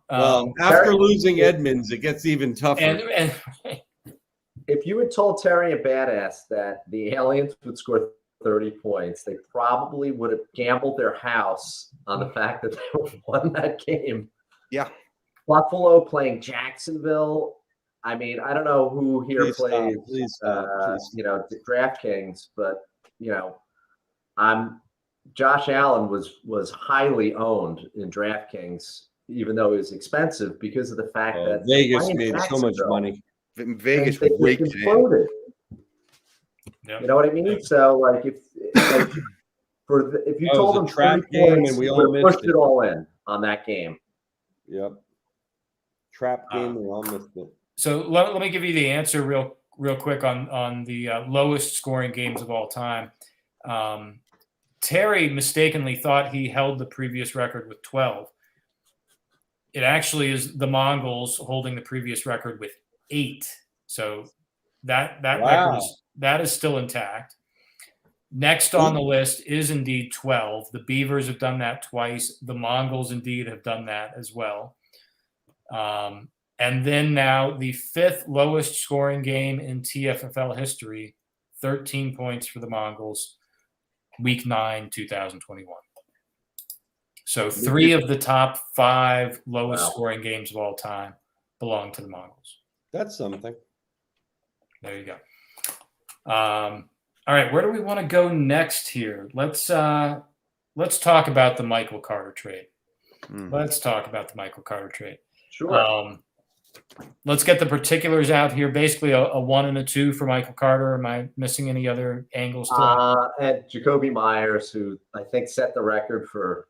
well, after losing Edmonds, it gets even tougher.
And
if you had told Terry and Badass that the aliens would score 30 points, they probably would have gambled their house on the fact that they won that game.
Yeah.
Buffalo playing Jacksonville. I mean, I don't know who here plays, DraftKings, but Josh Allen was highly owned in DraftKings, even though it was expensive because of the fact that
Vegas made so much money.
Vegas
raked it.
Yeah.
You know what I mean? So, if you told them
trap
30
game
points,
and we
you
all
would have pushed
missed
it all in on that game.
Yep. Trap game, we all missed it.
So let me give you the answer real quick on the lowest scoring games of all time. Terry mistakenly thought he held the previous record with 12. It actually is the Mongols holding the previous record with 8. So that record is still intact. Next on the list is indeed 12. The Beavers have done that twice. The Mongols indeed have done that as well. And then now the 5th lowest scoring game in TFFL history, 13 points for the Mongols, Week 9, 2021. So 3 of the top 5 lowest scoring games of all time belong to the Mongols.
That's something.
There you go. All right, where do we want to go next here? Let's talk about the Michael Carter trade. Let's talk about the Michael Carter trade.
Sure.
Let's get the particulars out here. Basically, a 1 and a 2 for Michael Carter. Am I missing any other angles?
And Jacoby Myers, who I think set the record for,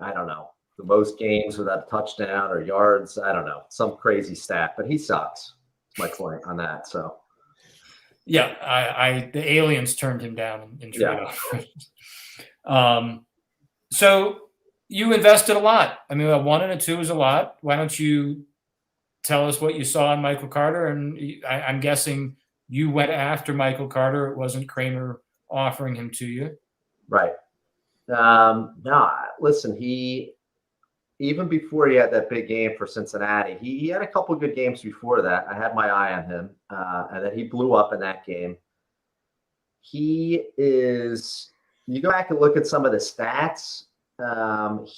I don't know, the most games without a touchdown or yards. I don't know, some crazy stat, but he sucks. My point on that. So,
yeah, the aliens turned him down in trade offers. So you invested a lot. I mean, a 1 and a 2 is a lot. Why don't you tell us what you saw in Michael Carter? And I'm guessing you went after Michael Carter. It wasn't Kramer offering him to you.
Right. No, listen, even before he had that big game for Cincinnati, he had a couple of good games before that. I had my eye on him, and then he blew up in that game. You go back and look at some of the stats.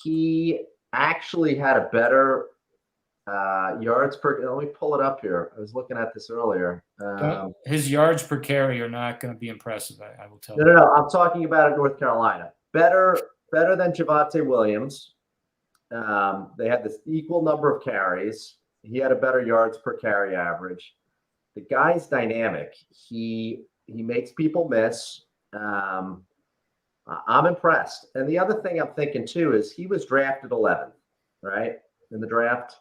He actually had a better yards per. Let me pull it up here. I was looking at this earlier.
His yards per carry are not going to be impressive. I will tell you.
No. I'm talking about North Carolina. Better than Javonte Williams. They had this equal number of carries. He had a better yards per carry average. The guy's dynamic. He makes people miss. I'm impressed. And the other thing I'm thinking too is he was drafted 11th, right, in the draft.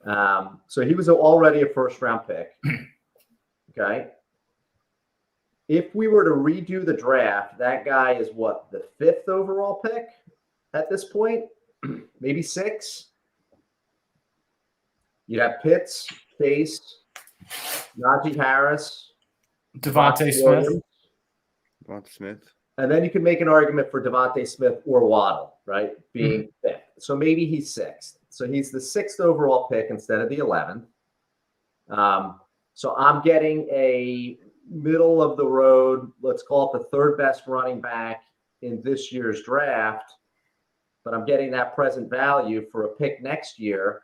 So he was already a first-round pick. Okay. If we were to redo the draft, that guy is what, the 5th overall pick at this point? Maybe 6. You'd have Pitts, Chase, Najee Harris,
Devontae
Smith.
And then you can make an argument for Devontae Smith or Waddle, right, being 5th. So maybe he's 6th. So he's the 6th overall pick instead of the 11th. So I'm getting a middle of the road, let's call it the 3rd best running back in this year's draft. but I'm getting that present value for a pick next year.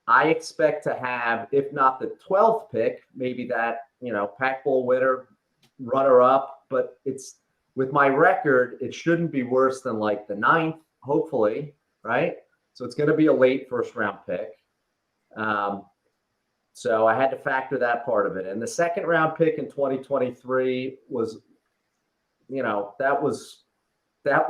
I expect to have, if not the 12th pick, maybe that, Pac Bowl winner, runner up, but it's with my record, it shouldn't be worse than like the 9th, hopefully, right? So it's going to be a late first round pick. So I had to factor that part of it. And the second round pick in 2023 was, that was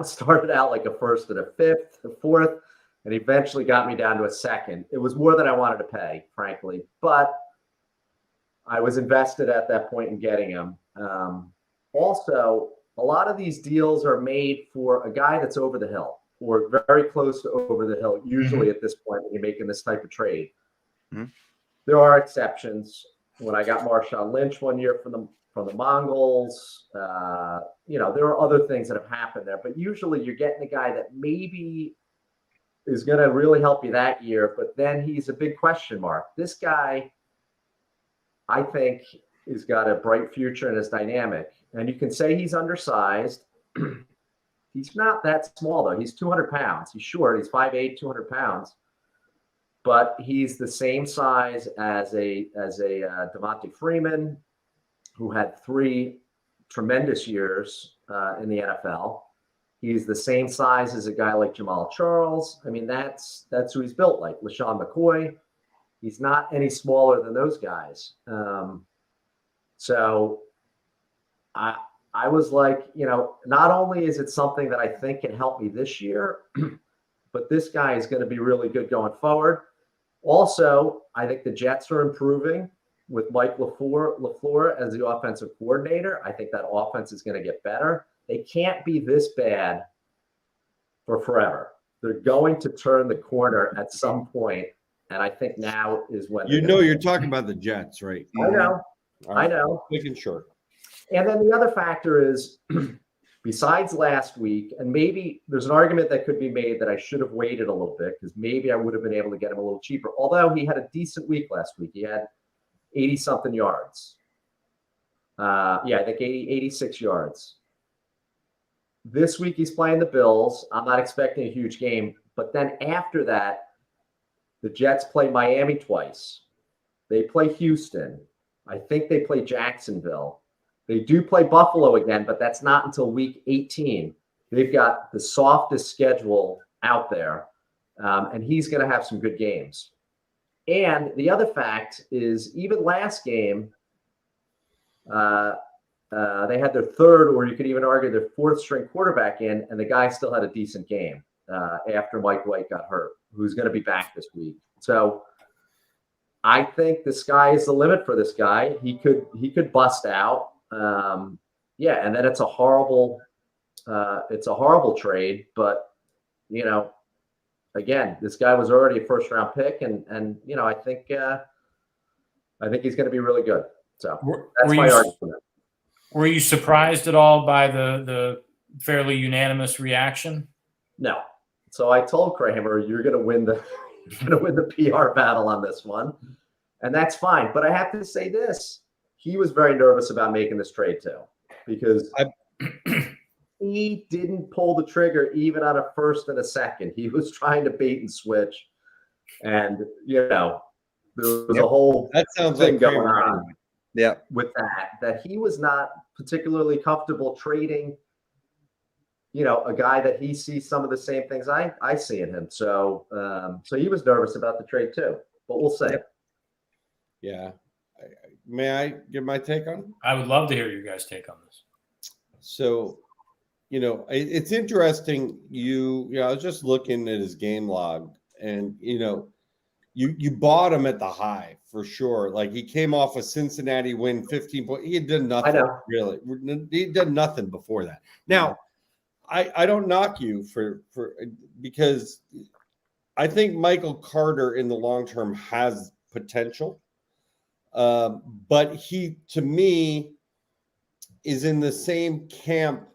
started out like a first and a fifth, a fourth, and eventually got me down to a second. It was more than I wanted to pay, frankly, but I was invested at that point in getting him. Also, a lot of these deals are made for a guy that's over the hill or very close to over the hill, usually at this point when you're making this type of trade. Mm-hmm. There are exceptions. When I got Marshawn Lynch one year from the Mongols, there are other things that have happened there, but usually you're getting a guy that maybe is going to really help you that year, but then he's a big question mark. This guy, I think, has got a bright future and is dynamic. And you can say he's undersized. He's not that small, though. He's 200 pounds. He's short. He's 5'8", 200 pounds. But he's the same size as a Devontae Freeman, who had 3 tremendous years in the NFL. He's the same size as a guy like Jamal Charles. I mean, that's who he's built like. LaShawn McCoy. He's not any smaller than those guys. So I was like, not only is it something that I think can help me this year, but this guy is going to be really good going forward. Also, I think the Jets are improving with Mike LaFleur as the offensive coordinator. I think that offense is going to get better. They can't be this bad for forever. They're going to turn the corner at some point, and I think now is when.
You're talking about the Jets, right?
I know. I know.
Making sure.
And then the other factor is, besides last week, and maybe there's an argument that could be made that I should have waited a little bit because maybe I would have been able to get him a little cheaper. Although he had a decent week last week. He had 80-something yards. I think 86 yards. This week he's playing the Bills. I'm not expecting a huge game. But then after that, the Jets play Miami twice. They play Houston. I think they play Jacksonville. They do play Buffalo again, but that's not until week 18. They've got the softest schedule out there, and he's going to have some good games. And the other fact is, even last game, they had their third, or you could even argue their fourth string quarterback in, and the guy still had a decent game after Mike White got hurt, who's going to be back this week. So I think the sky is the limit for this guy. He could bust out. And then it's a horrible trade, but again, this guy was already a first round pick, and I think he's going to be really good. So that's my argument.
Were you surprised at all by the fairly unanimous reaction?
No. So I told Kramer, you're going to win the PR battle on this one, and that's fine. But I have to say this. He was very nervous about making this trade too, because he didn't pull the trigger even on a first and a second. He was trying to bait and switch, and there was a whole thing going on.
Yeah,
with that he was not particularly comfortable trading. A guy that he sees some of the same things I see in him. So he was nervous about the trade too. But we'll see.
Yeah. May I give my take on it?
I would love to hear you guys' take on this.
So, it's interesting. I was just looking at his game log, and you bought him at the high for sure. Like, he came off a Cincinnati win, 15 points. He had done nothing really. He done nothing before that. Now, I don't knock you for because I think Michael Carter in the long term has potential. But he, to me, is in the same camp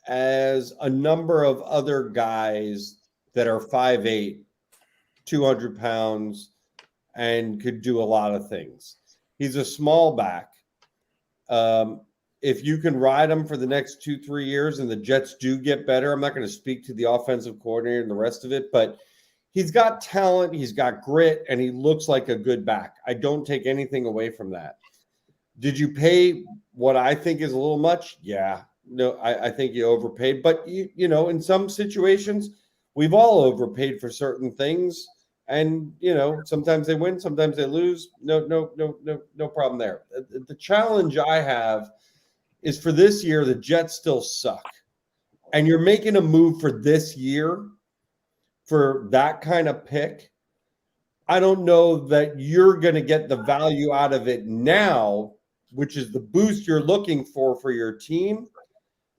as a number of other guys that are 5'8", 200 pounds, and could do a lot of things. He's a small back. if you can ride him for the next 2-3 years and the Jets do get better, I'm not going to speak to the offensive coordinator and the rest of it, but he's got talent, he's got grit, and he looks like a good back. I don't take anything away from that. Did you pay what I think is a little much? Yeah. No, I think you overpaid. But, you know, in some situations, we've all overpaid for certain things. And, you know, sometimes they win, sometimes they lose. No problem there. The challenge I have is for this year, the Jets still suck. And you're making a move for this year for that kind of pick. I don't know that you're going to get the value out of it now, which is the boost you're looking for your team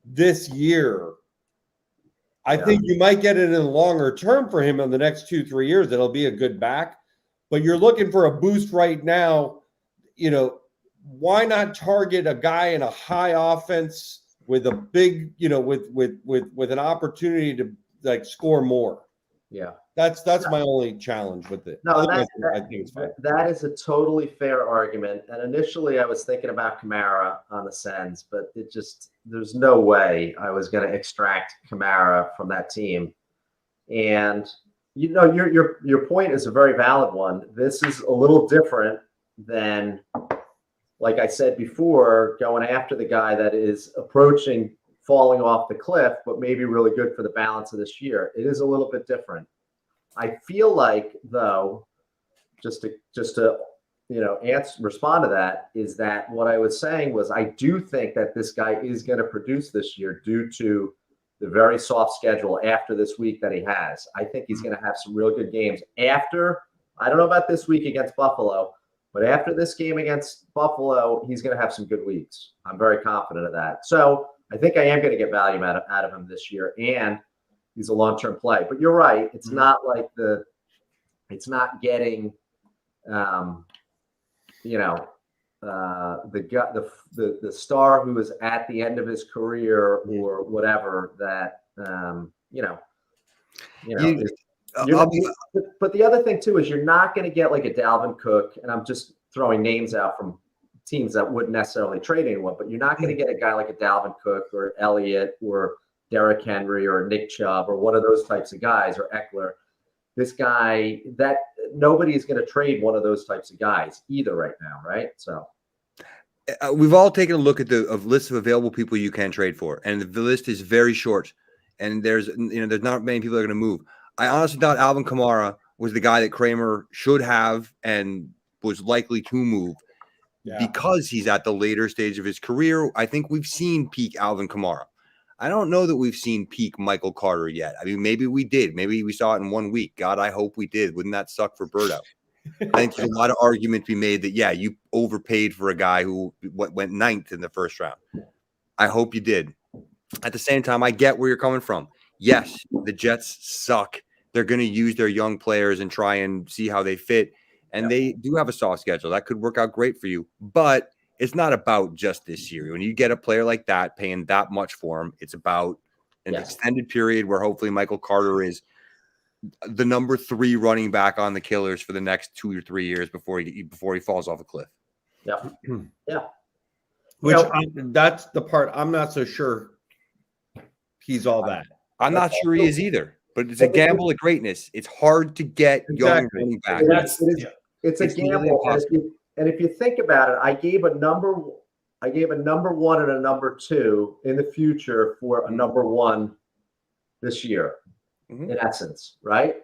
this year. I think you might get it in the longer term for him in the next 2-3 years. That'll be a good back, but you're looking for a boost right now. You know, why not target a guy in a high offense with a big, you know, with an opportunity to like score more?
Yeah.
That's my only challenge with it.
No,
I think it's fine.
that is a totally fair argument. And initially I was thinking about Kamara on the Sens, but there's no way I was going to extract Kamara from that team. And you know, your point is a very valid one. This is a little different than, like I said before, going after the guy that is approaching falling off the cliff, but maybe really good for the balance of this year. It is a little bit different. I feel like, though, just to you know, respond to that, is that what I was saying was I do think that this guy is going to produce this year due to the very soft schedule after this week that he has. I think he's going to have some real good games after. I don't know about this week against Buffalo, but after this game against Buffalo, he's going to have some good weeks. I'm very confident of that. So I think I am going to get value out of him this year, and he's a long-term play. But you're right. It's not like it's not getting, you know, the star who is at the end of his career or whatever that, but the other thing too is you're not going to get like a Dalvin Cook, and I'm just throwing names out from teams that wouldn't necessarily trade anyone, but you're not going to get a guy like a Dalvin Cook or Elliott or Derrick Henry or Nick Chubb or one of those types of guys, or Eckler. This guy, that nobody is going to trade one of those types of guys either right now, right? So
we've all taken a look at the list of available people you can trade for, and the list is very short. And there's not many people that are going to move. I honestly thought Alvin Kamara was the guy that Kramer should have and was likely to move because he's at the later stage of his career. I think we've seen peak Alvin Kamara. I don't know that we've seen peak Michael Carter yet. I mean, maybe we did. Maybe we saw it in 1 week. God, I hope we did. Wouldn't that suck for Birdo? I think there's a lot of argument to be made that, yeah, you overpaid for a guy who went 9th in the first round. I hope you did. At the same time, I get where you're coming from. Yes, the Jets suck. They're going to use their young players and try and see how they fit. And they do have a soft schedule. That could work out great for you. But it's not about just this year. When you get a player like that, paying that much for him, it's about an extended period where hopefully Michael Carter is the number 3 running back on the Killers for the next 2 or 3 years before he falls off a cliff.
Yeah. Yeah.
Which that's the part I'm not so sure he's all that.
I'm not sure he is either, but it's a gamble of greatness. It's hard to get young running backs.
It's a gamble. And if you think about it, I gave a number 1 and a number 2 in the future for a number 1 this year, in essence, right?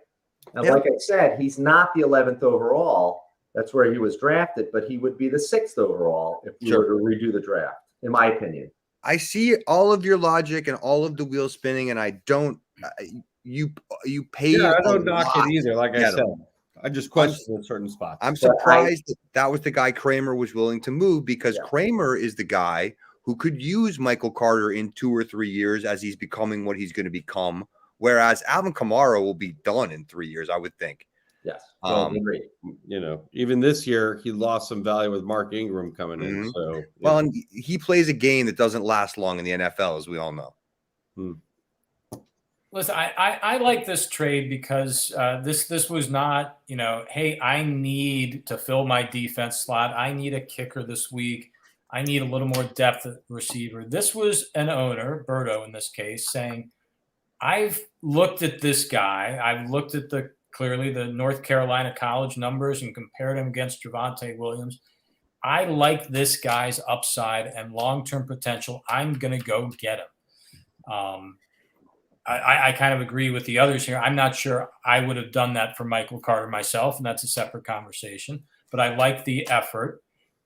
And like I said, he's not the 11th overall. That's where he was drafted, but he would be the 6th overall if we were to redo the draft, in my opinion.
I see all of your logic and all of the wheels spinning, and I don't. You pay.
Yeah, I don't knock it either. Like I said, I just question in certain spots.
I'm surprised that was the guy Kramer was willing to move, because Kramer is the guy who could use Michael Carter in 2 or 3 years as he's becoming what he's going to become. Whereas Alvin Kamara will be done in 3 years, I would think.
Yes.
Even this year, he lost some value with Mark Ingram coming in. So,
and he plays a game that doesn't last long in the NFL, as we all know.
Listen, I like this trade because this was not, hey, I need to fill my defense slot. I need a kicker this week. I need a little more depth at receiver. This was an owner, Berto in this case, saying, I've looked at this guy. I've looked at clearly the North Carolina college numbers and compared him against Javonte Williams. I like this guy's upside and long-term potential. I'm going to go get him. I kind of agree with the others here. I'm not sure I would have done that for Michael Carter myself, and that's a separate conversation. But I like the effort.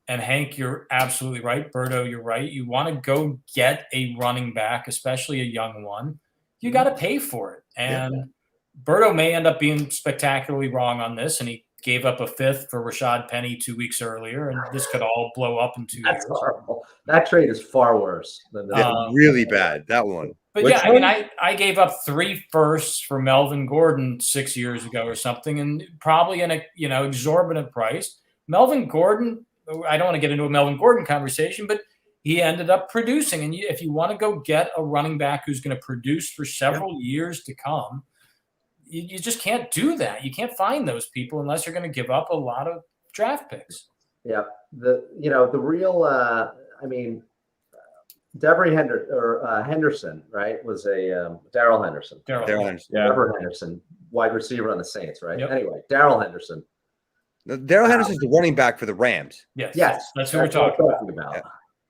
And Hank, you're absolutely right. Berto, you're right. You want to go get a running back, especially a young one. You got to pay for it. And Berto may end up being spectacularly wrong on this, and he gave up a fifth for Rashad Penny 2 weeks earlier, and this could all blow up in 2 years.
That's horrible. That trade is far worse than
Yeah, really bad, that one.
But
Which
yeah,
one?
I mean, I gave up 3 firsts for Melvin Gordon 6 years ago or something, and probably in a exorbitant price. Melvin Gordon, I don't want to get into a Melvin Gordon conversation, but he ended up producing. And if you want to go get a running back who's going to produce for several years to come, you just can't do that. You can't find those people unless you're going to give up a lot of draft picks.
Yeah, the real Devery Henderson, right, was a Darrell Henderson.
Darrell Henderson.
Devery Henderson, wide receiver on the Saints, right?
Yep.
Anyway, Darrell Henderson.
Darrell Henderson's the running back for the Rams.
Yes, that's who we're talking about.
Yeah.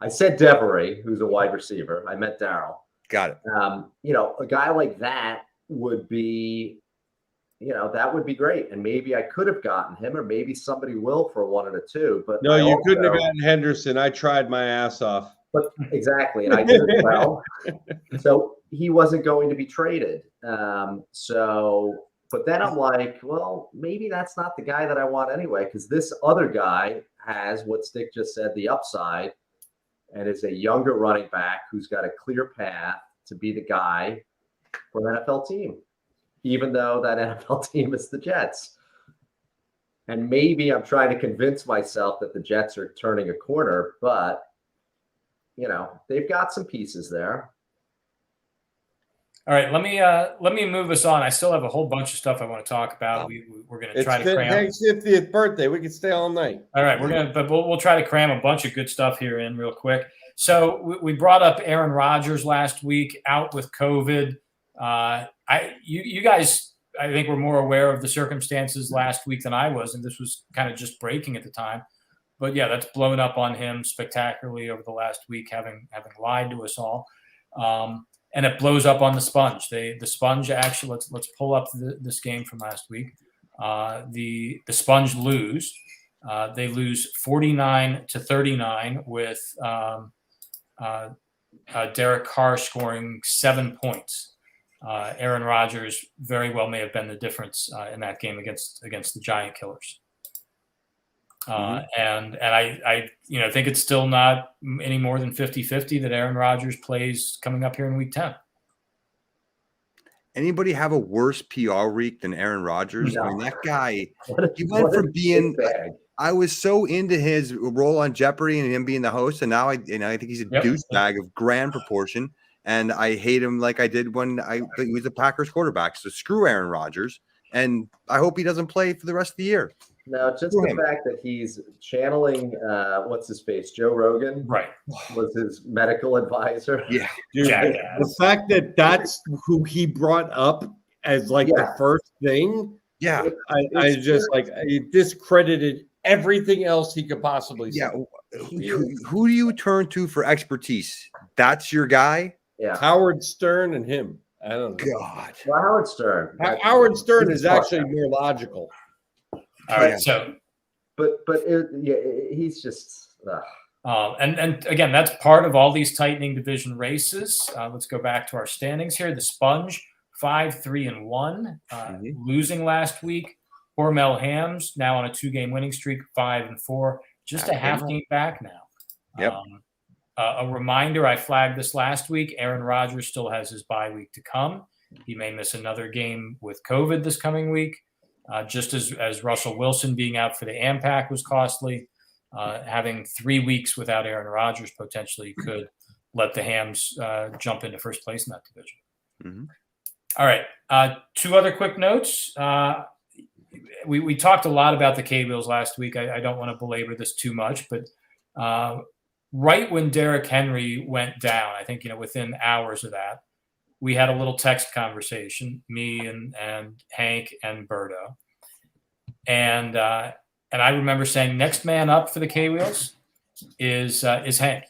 I said Devery, who's a wide receiver. I meant Darrell.
Got it.
A guy like that would be, that would be great. And maybe I could have gotten him, or maybe somebody will for 1 and a 2. But
No, you couldn't have gotten Henderson. I tried my ass off.
But exactly, and I did as well. So he wasn't going to be traded. But then I'm like, well, maybe that's not the guy that I want anyway, because this other guy has what Stick just said, the upside, and is a younger running back who's got a clear path to be the guy for an NFL team, even though that NFL team is the Jets. And maybe I'm trying to convince myself that the Jets are turning a corner, but they've got some pieces there.
All right, let me move us on. I still have a whole bunch of stuff I want to talk about. We're going to try to cram.
Hank's 50th birthday. We can stay all night.
All right, we'll try to cram a bunch of good stuff here in real quick. So we brought up Aaron Rodgers last week, out with COVID. You guys, I think, were more aware of the circumstances last week than I was, and this was kind of just breaking at the time. But yeah, that's blown up on him spectacularly over the last week, having lied to us all. And it blows up on the Sponge. The Sponge actually, let's pull up this game from last week. The Sponge lose. They lose 49-39 with Derek Carr scoring 7 points. Aaron Rodgers very well may have been the difference in that game against the Giant Killers. And I think it's still not any more than 50-50 that Aaron Rodgers plays coming up here in week 10.
Anybody have a worse PR week than Aaron Rodgers?
No.
I mean, that guy, he went from being, I was so into his role on Jeopardy and him being the host, and now I think he's a douchebag of grand proportion, and I hate him like I did when he was the Packers quarterback. So screw Aaron Rodgers, and I hope he doesn't play for the rest of the year.
No, just the fact that he's channeling, what's his face, Joe Rogan,
right,
was his medical advisor.
Yeah,
dude, the fact that that's who he brought up as the first thing.
Yeah,
I just he discredited everything else he could possibly say.
Yeah, who do you turn to for expertise? That's your guy.
Yeah,
Howard Stern and him. I don't know.
God,
well, Howard Stern.
Howard Stern is actually more logical.
All right, so,
but he's just.
And again, that's part of all these tightening division races. Let's go back to our standings here. The Sponge 5-3-1, losing last week. Hormel Hams now on a 2-game winning streak, 5-4, just a half game back now.
Yep.
A reminder: I flagged this last week. Aaron Rodgers still has his bye week to come. He may miss another game with COVID this coming week. Just as Russell Wilson being out for the AMPAC was costly, having 3 weeks without Aaron Rodgers potentially could let the Hams jump into first place in that division.
Mm-hmm.
All right. 2 other quick notes. We talked a lot about the K-Bills last week. I don't want to belabor this too much, but right when Derrick Henry went down, I think, within hours of that, we had a little text conversation, me and Hank and Berto. And I remember saying, next man up for the K-Wheels is Hank.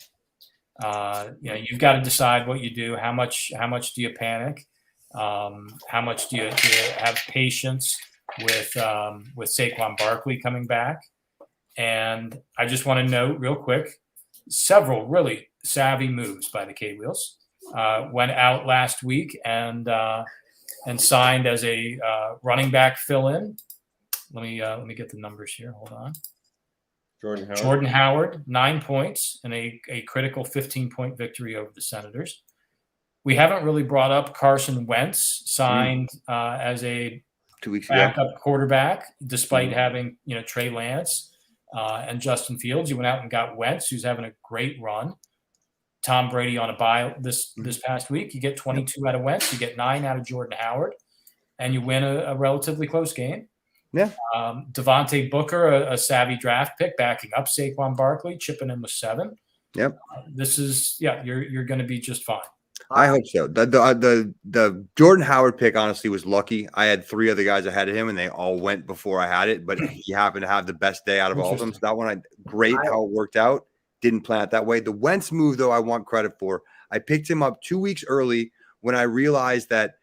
You've got to decide what you do. How much do you panic? How much do you have patience with Saquon Barkley coming back? And I just want to note real quick, several really savvy moves by the K-Wheels. Went out last week and signed as a running back fill-in. Let me get the numbers here. Hold on. Jordan Howard, 9 points and a critical 15-point victory over the Senators. We haven't really brought up Carson Wentz, signed as a
2 weeks
backup
ago
quarterback, despite having Trey Lance and Justin Fields. You went out and got Wentz, who's having a great run. Tom Brady on a bye this past week. You get 22 out of Wentz, you get 9 out of Jordan Howard, and you win a relatively close game.
Yeah.
Devontae Booker, a savvy draft pick, backing up Saquon Barkley, chipping in with 7.
Yep.
This is you're going to be just fine.
I hope so. The Jordan Howard pick honestly was lucky. I had 3 other guys ahead of him, and they all went before I had it. But he happened to have the best day out of all of them. So that one, great how it worked out. Didn't plan it that way. The Wentz move, though, I want credit for. I picked him up 2 weeks early when I realized that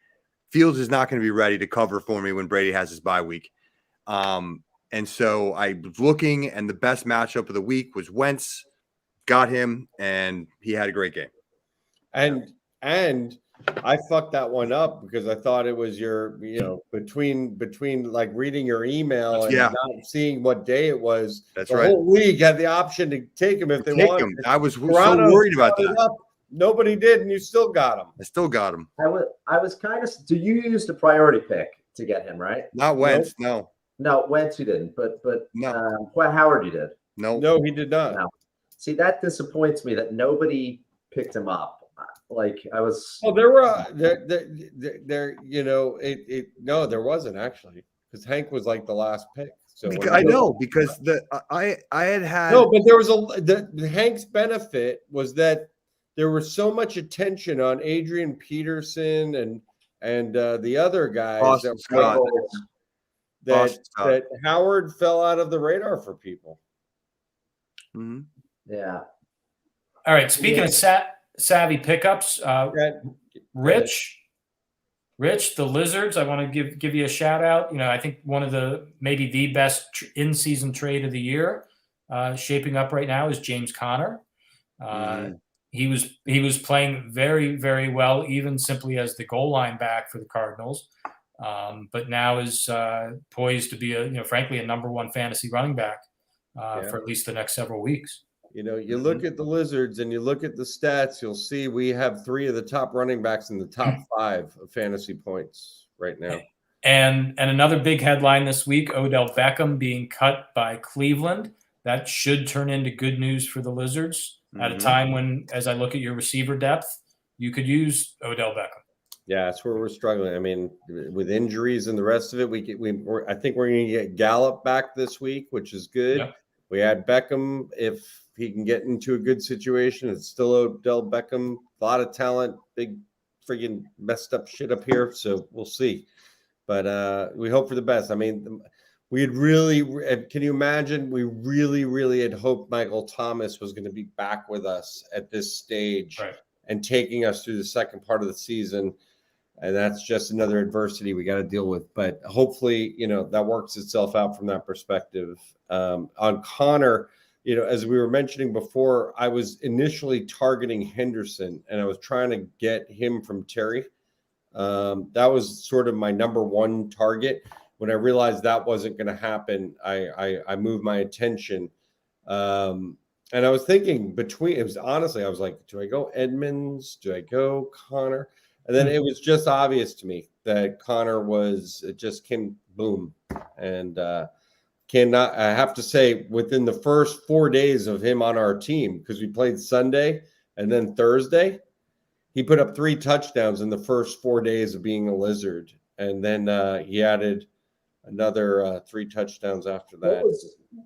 Fields is not going to be ready to cover for me when Brady has his bye week. And so I was looking, and the best matchup of the week was Wentz. Got him, and he had a great game.
And I fucked that one up because I thought it was your, between like reading your email and not seeing what day it was.
That's
the
right.
whole league had the option to take him if they wanted.
I was so worried about that.
Nobody did, and you still got him.
I still got him.
I was kind of. So you used a priority pick to get him, right?
Not Wentz, no.
No, Wentz you didn't, but
no.
Howard you did.
No, he did not.
No. See, that disappoints me that nobody picked him up. Like I was.
Oh, there were no, there wasn't actually, because Hank was like the last pick. So
I know because I had
no, but there was the Hank's benefit was that there was so much attention on Adrian Peterson and the other guys that Howard fell out of the radar for people.
Mm-hmm.
Yeah.
All right. Speaking of savvy pickups, Rich, the Lizards. I want to give you a shout out. I think one of maybe the best in-season trade of the year, shaping up right now is James Conner. He was playing very, very well, even simply as the goal line back for the Cardinals. But now is poised to be frankly a number 1 fantasy running back for at least the next several weeks.
You look at the Lizards and you look at the stats, you'll see we have 3 of the top running backs in the top 5 of fantasy points right now.
And another big headline this week, Odell Beckham being cut by Cleveland. That should turn into good news for the Lizards at a time when, as I look at your receiver depth, you could use Odell Beckham.
Yeah, that's where we're struggling. I mean, with injuries and the rest of it, I think we're going to get Gallup back this week, which is good. Yep. We had Beckham. If he can get into a good situation, it's still Odell Beckham. A lot of talent, big friggin' messed up shit up here. So we'll see. But we hope for the best. I mean, can you imagine? We really, really had hoped Michael Thomas was going to be back with us at this stage and taking us through the second part of the season. And that's just another adversity we got to deal with. But hopefully, that works itself out from that perspective. On Connor, as we were mentioning before, I was initially targeting Henderson, and I was trying to get him from Terry. That was sort of my number 1 target. When I realized that wasn't going to happen, I moved my attention. And I was thinking I was like, do I go Edmonds? Do I go Connor? And then it was just obvious to me that Connor it just came boom. And I have to say, within the first 4 days of him on our team, because we played Sunday and then Thursday, he put up 3 touchdowns in the first 4 days of being a Lizard. And then he added another 3 touchdowns after that.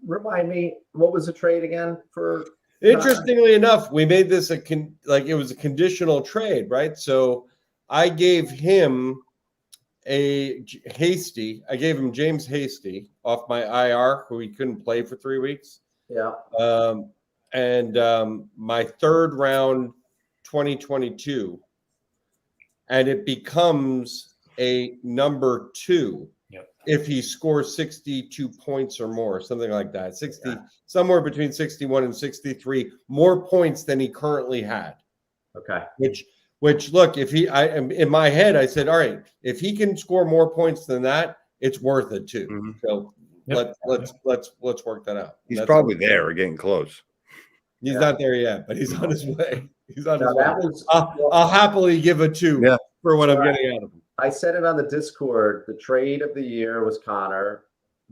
Remind me, what was the trade again for?
Interestingly enough, we made this it was a conditional trade, right? So I gave him I gave him James Hasty off my IR, who he couldn't play for 3 weeks.
Yeah.
My third round 2022, and it becomes a number 2 if he scores 62 points or more, something like that. 60, somewhere between 61 and 63 more points than he currently had.
Okay.
Which look, if in my head, I said, all right, if he can score more points than that, it's worth it too.
Mm-hmm.
So let's work that out.
He's probably there or getting close.
He's not there yet, but he's on his way. He's on his
That
way.
was,
I'll happily give a 2 for what I'm getting out of him.
I said it on the Discord. The trade of the year was Connor.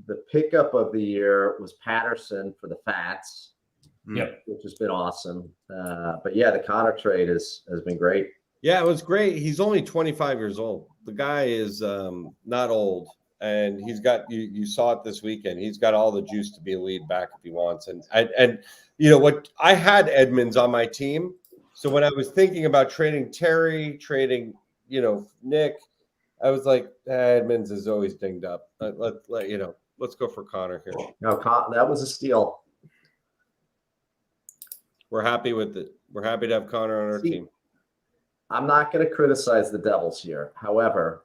The pickup of the year was Patterson for the Fats, which has been awesome. But yeah, the Connor trade has been great.
Yeah, it was great. He's only 25 years old. The guy is not old, and he's got you saw it this weekend. He's got all the juice to be a lead back if he wants. And you know what? I had Edmonds on my team, so when I was thinking about trading Terry, trading Nick, I was like, Edmonds is always dinged up. Let's go for Connor here.
No, that was a steal.
We're happy with it. We're happy to have Connor on our team.
I'm not going to criticize the Devils here. However,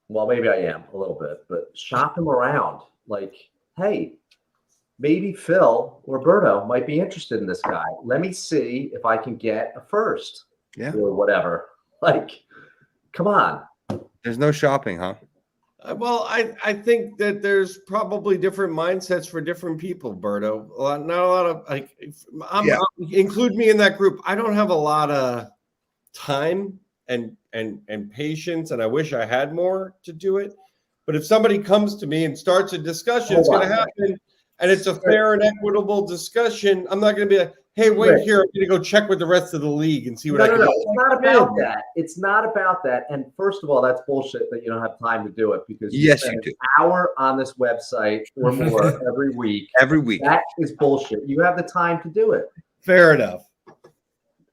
well, maybe I am a little bit, but shop him around. Like, hey, maybe Phil or Berto might be interested in this guy. Let me see if I can get a first or whatever. Like, come on.
There's no shopping, huh?
Well, I think that there's probably different mindsets for different people, Berto. Not a lot of include me in that group. I don't have a lot of time and patience, and I wish I had more to do it. But if somebody comes to me and starts a discussion, it's going to happen, and it's a fair and equitable discussion. I'm not going to be like, hey, wait here. I'm going to go check with the rest of the league and see what I can do.
It's not about that. It's not about that. And first of all, that's bullshit that you don't have time to do it because you spend an hour on this website or more every week.
Every week.
That is bullshit. You have the time to do it.
Fair enough.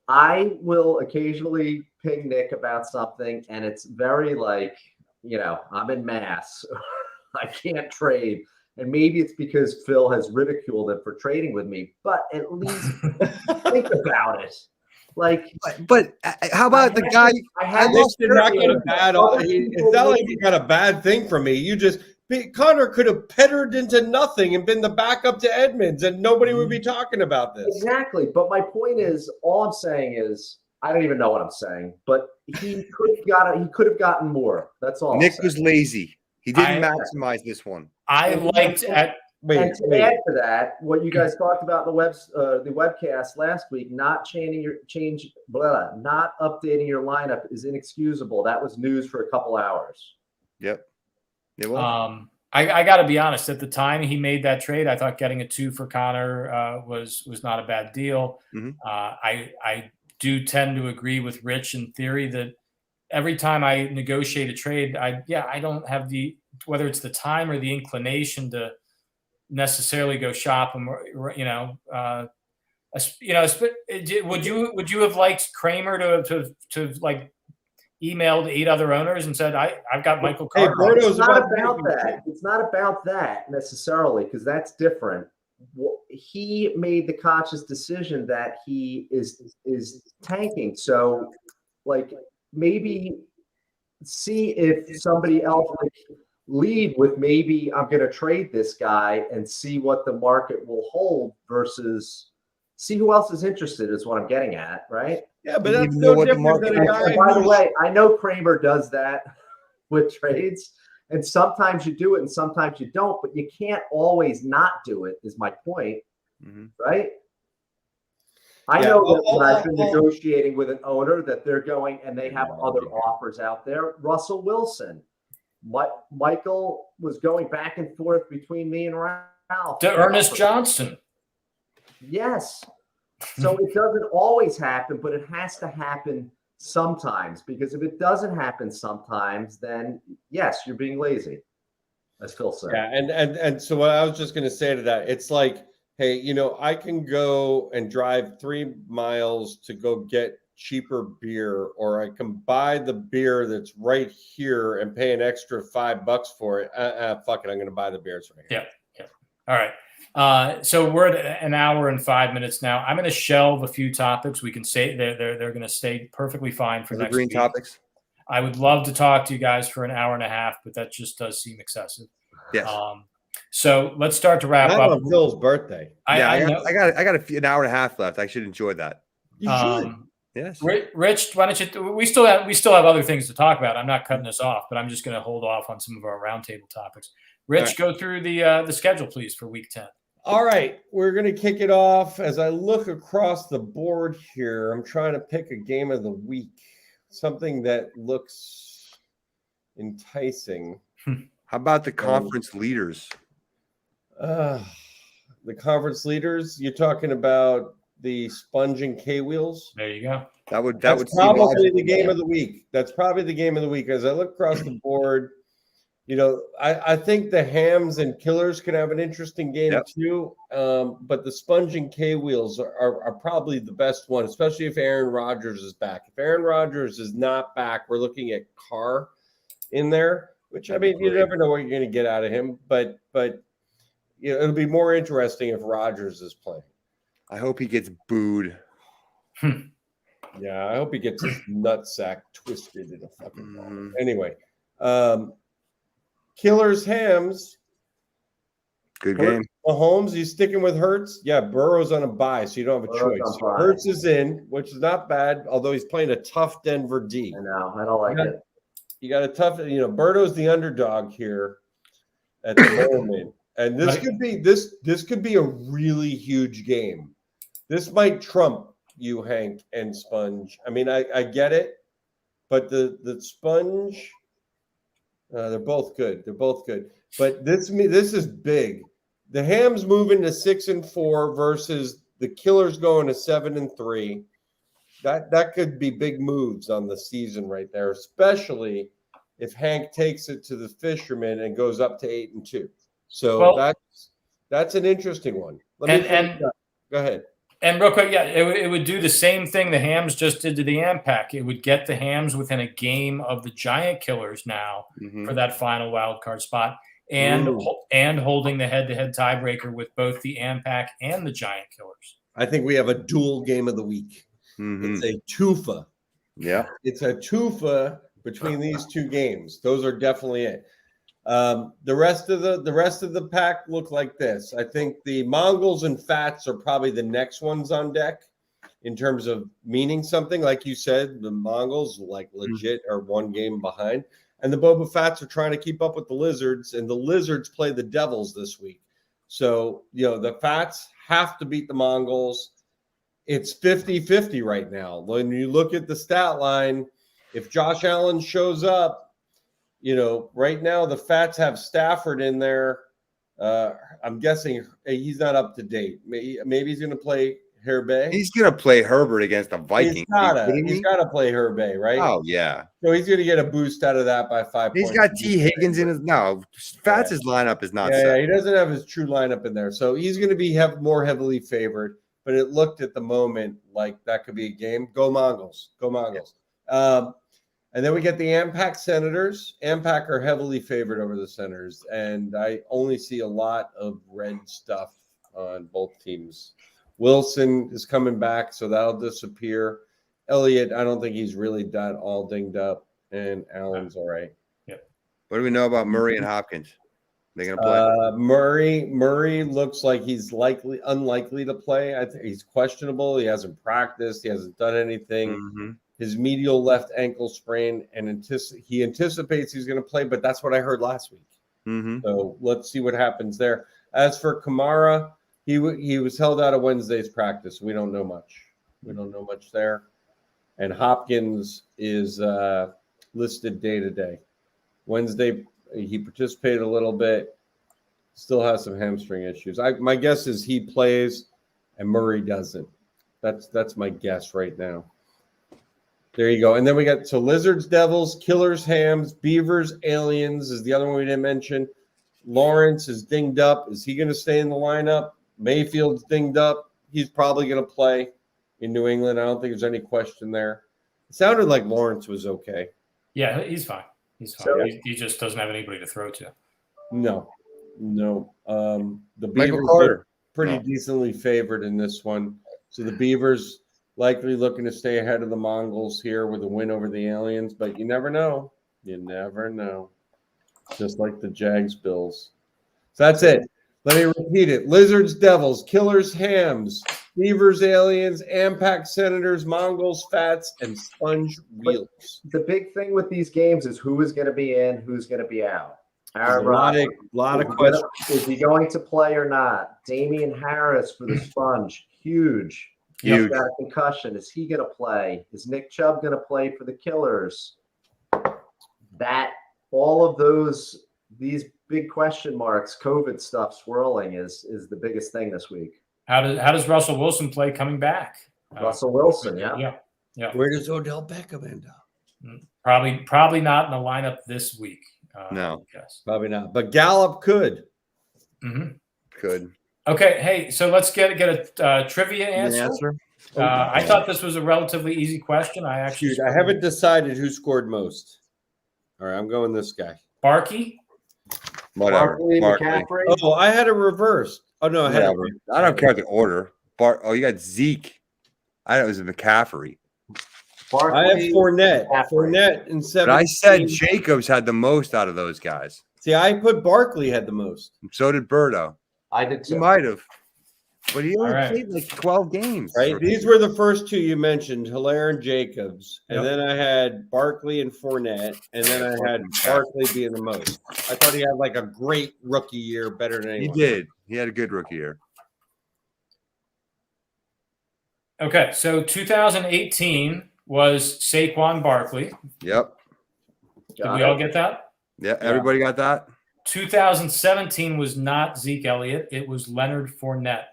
I will occasionally ping Nick about something, and it's very like, I'm in mass. I can't trade. And maybe it's because Phil has ridiculed it for trading with me, but at least think about it. Like,
but how about the guy?
It's not like he got a bad thing from me. Connor could have pettered into nothing and been the backup to Edmonds, and nobody would be talking about this.
Exactly. But my point is, all I'm saying is, I don't even know what I'm saying, but he could have gotten more. That's all.
Nick was lazy. He didn't maximize this one.
Add to that, what you guys talked about in the webcast last week, not updating your lineup is inexcusable. That was news for a couple hours.
Yep. It was.
I got to be honest. At the time he made that trade, I thought getting a 2 for Connor was not a bad deal.
Mm-hmm.
I do tend to agree with Rich in theory that every time I negotiate a trade, I don't have whether it's the time or the inclination to necessarily go shop them. Would you have liked Kramer to like emailed 8 other owners and said, I've got Michael Carter.
It's not about that. It's not about that necessarily, because that's different. He made the conscious decision that he is tanking. So, like, maybe see if somebody else lead with maybe I'm going to trade this guy and see what the market will hold versus see who else is interested is what I'm getting at, right?
Yeah, but that's no different than a guy.
By the way, I know Kramer does that with trades, and sometimes you do it and sometimes you don't, but you can't always not do it is my point, right? I know that when I've been negotiating with an owner that they're going and they have other offers out there. Russell Wilson, Michael was going back and forth between me and Ralph.
To Ernest Johnson.
Yes. So it doesn't always happen, but it has to happen sometimes, because if it doesn't happen sometimes, then yes, you're being lazy, as Phil said.
Yeah, and so what I was just going to say to that, it's like hey, I can go and drive 3 miles to go get cheaper beer, or I can buy the beer that's right here and pay an extra $5 for it. Fuck it, I'm going to buy the beers right here.
Yeah. All right. So we're at an hour and 5 minutes now. I'm going to shelve a few topics. We can say they're going to stay perfectly fine for next
Evergreen
week.
topics.
I would love to talk to you guys for an hour and a half, but that just does seem excessive.
Yes.
So let's start to wrap
Not
up.
on Phil's birthday.
I got an hour and a half left. I should enjoy that.
You should.
Yes.
Rich, why don't you? We still have other things to talk about. I'm not cutting this off, but I'm just going to hold off on some of our roundtable topics. Rich,
right.
Go through the schedule, please, for week 10.
All right, we're going to kick it off. As I look across the board here, I'm trying to pick a game of the week, something that looks enticing.
How about the conference leaders?
The conference leaders? You're talking about the Sponge and K-Wheels?
There you go.
That's probably the game of the week. That's probably the game of the week. As I look across the board, I think the Hams and Killers could have an interesting game too. But the Sponge and K-Wheels are probably the best one, especially if Aaron Rodgers is back. If Aaron Rodgers is not back, we're looking at Carr in there, which, I mean, you never know what you're going to get out of him. But it'll be more interesting if Rodgers is playing.
I hope he gets booed.
Yeah, I hope he gets his nutsack twisted in a fucking ball. Anyway, Killers, Hams.
Good game.
Mahomes, you sticking with Hurts? Yeah, Burrow's on a bye, so you don't have a choice. Hurts is in, which is not bad, although he's playing a tough Denver D.
I know. I don't like it.
You got a tough, Burrow's the underdog here at the moment. And this could be this could be a really huge game. This might trump you, Hank and Sponge. I mean, I get it, but the Sponge, they're both good. They're both good. But this is big. The Hams moving to 6-4 versus the Killers going to 7-3. That could be big moves on the season right there, especially if Hank takes it to the Fishermen and goes up to 8-2. So that's an interesting one. Go ahead.
And real quick, it would do the same thing the Hams just did to the AMPAC. It would get the Hams within a game of the Giant Killers now for that final wild card spot, and holding the head-to-head tiebreaker with both the AMPAC and the Giant Killers.
I think we have a dual game of the week. It's a twofa.
Yeah,
it's a twofa between these two games. Those are definitely it. The rest of the pack look like this. I think the Mongols and Fats are probably the next ones on deck in terms of meaning something. Like you said, the Mongols legit are one game behind, and the Boba Fats are trying to keep up with the Lizards, and the Lizards play the Devils this week. So, the Fats have to beat the Mongols. It's 50-50 right now. When you look at the stat line, if Josh Allen shows up, right now the Fats have Stafford in there. I'm guessing he's not up to date. Maybe he's going to play Herbert.
He's going to play Herbert against the Vikings.
He's got to play Herbert, right?
Oh, yeah.
So he's going to get a boost out of that by 5 points.
He's got T. Higgins in his – no, Fats' lineup is not set.
Yeah, he doesn't have his true lineup in there. So he's going to be more heavily favored. But it looked at the moment like that could be a game. Go Mongols. Go Mongols. And then we get the AMPAC Senators. AMPAC are heavily favored over the Senators, and I only see a lot of red stuff on both teams. Wilson is coming back, so that'll disappear. Elliott, I don't think he's really that all dinged up, and Allen's all right.
Yep.
What do we know about Murray and Hopkins? They going to play?
Murray looks like he's unlikely to play. I think he's questionable. He hasn't practiced. He hasn't done anything. His medial left ankle sprain, and he anticipates he's going to play, but that's what I heard last week. So let's see what happens there. As for Kamara, he was held out of Wednesday's practice. We don't know much. There. And Hopkins is listed day to day. Wednesday, he participated a little bit, still has some hamstring issues. My guess is he plays and Murray doesn't. That's my guess right now. There you go. And then we got Lizards, Devils, Killers, Hams, Beavers, Aliens is the other one we didn't mention. Lawrence is dinged up. Is he going to stay in the lineup? Mayfield's dinged up. He's probably going to play in New England. I don't think there's any question there. It sounded like Lawrence was okay.
Yeah, he's fine. He's fine.
So-
He just doesn't have anybody to throw to.
No. The
Michael
Beavers
Carter.
are pretty
No.
decently favored in this one. So the Beavers likely looking to stay ahead of the Mongols here with a win over the Aliens, but you never know. You never know. Just like the Jags Bills. So that's it. Let me repeat it. Lizards, Devils, Killers, Hams, Beavers, Aliens, Ampac, Senators, Mongols, Fats, and Sponge Wheels.
The big thing with these games is who is going to be in, who's going to be out.
There's
Aaron
a lot
Rodgers,
of questions.
is he going to play or not? Damian Harris for the Sponge, huge.
Huge.
He's got a concussion. Is he going to play? Is Nick Chubb going to play for the Killers? All of these big question marks, COVID stuff swirling is the biggest thing this week.
How does Russell Wilson play coming back?
Russell Wilson, yeah.
Where does Odell Beckham end up?
Probably not in the lineup this week.
No.
Yes.
Probably not. But Gallup could.
Mm-hmm.
Could.
Okay. Hey, so let's get a trivia answer. I thought this was a relatively easy question. I
haven't decided who scored most. All right, I'm going this guy.
Barkey.
Whatever.
Barkley,
Barkley.
McCaffrey.
Oh, I had it reversed. Oh no, I had
Whatever. I don't care the order. You got Zeke. I know it was McCaffrey.
Barkley,
I have Fournette.
McCaffrey.
Fournette in 17.
But I said Jacobs had the most out of those guys.
See, I put Barkley had the most.
So did Birdo.
I did
He
too.
might have. But he only
All right.
played like 12 games.
Right. These were the first two you mentioned, Hilaire and Jacobs. And
Yep.
then I had Barkley and Fournette. And then I had Barkley being the most. I thought he had like a great rookie year, better than
He
anyone.
did. He had a good rookie year.
Okay, so 2018 was Saquon Barkley.
Yep.
Did we all get that?
Yeah. Everybody got that?
2017 was not Zeke Elliott. It was Leonard Fournette.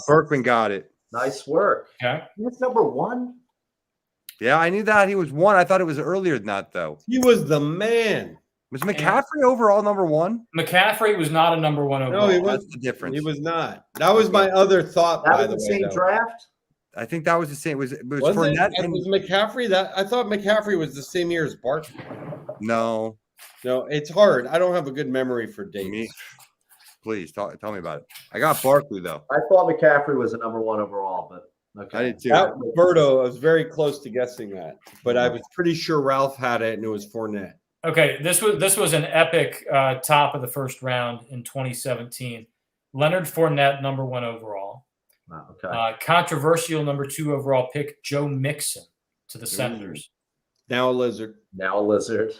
Berkman got it.
Nice work.
Okay.
That's number one.
Yeah, I knew that he was one. I thought it was earlier than that, though.
He was the man.
Was McCaffrey overall number one?
McCaffrey was not a number one overall.
No, he was.
That's the difference.
He was not. That was my other thought,
That
by
was
the
the
way.
same
though.
draft.
I think that was the same. It was
Was
Fournette
it?
and
Was McCaffrey that? I thought McCaffrey was the same year as Barkley.
no.
No, it's hard. I don't have a good memory for dates.
Me. Please tell me about it. I got Barkley though.
I thought McCaffrey was a number one overall, but okay.
I did too.
That Berto, I was very close to guessing that, but I was pretty sure Ralph had it, and it was Fournette.
Okay, this was an epic top of the first round in 2017. Leonard Fournette, number one overall.
Wow, okay.
Controversial number two overall pick, Joe Mixon to the Senators.
Now a lizard.
Now a lizard.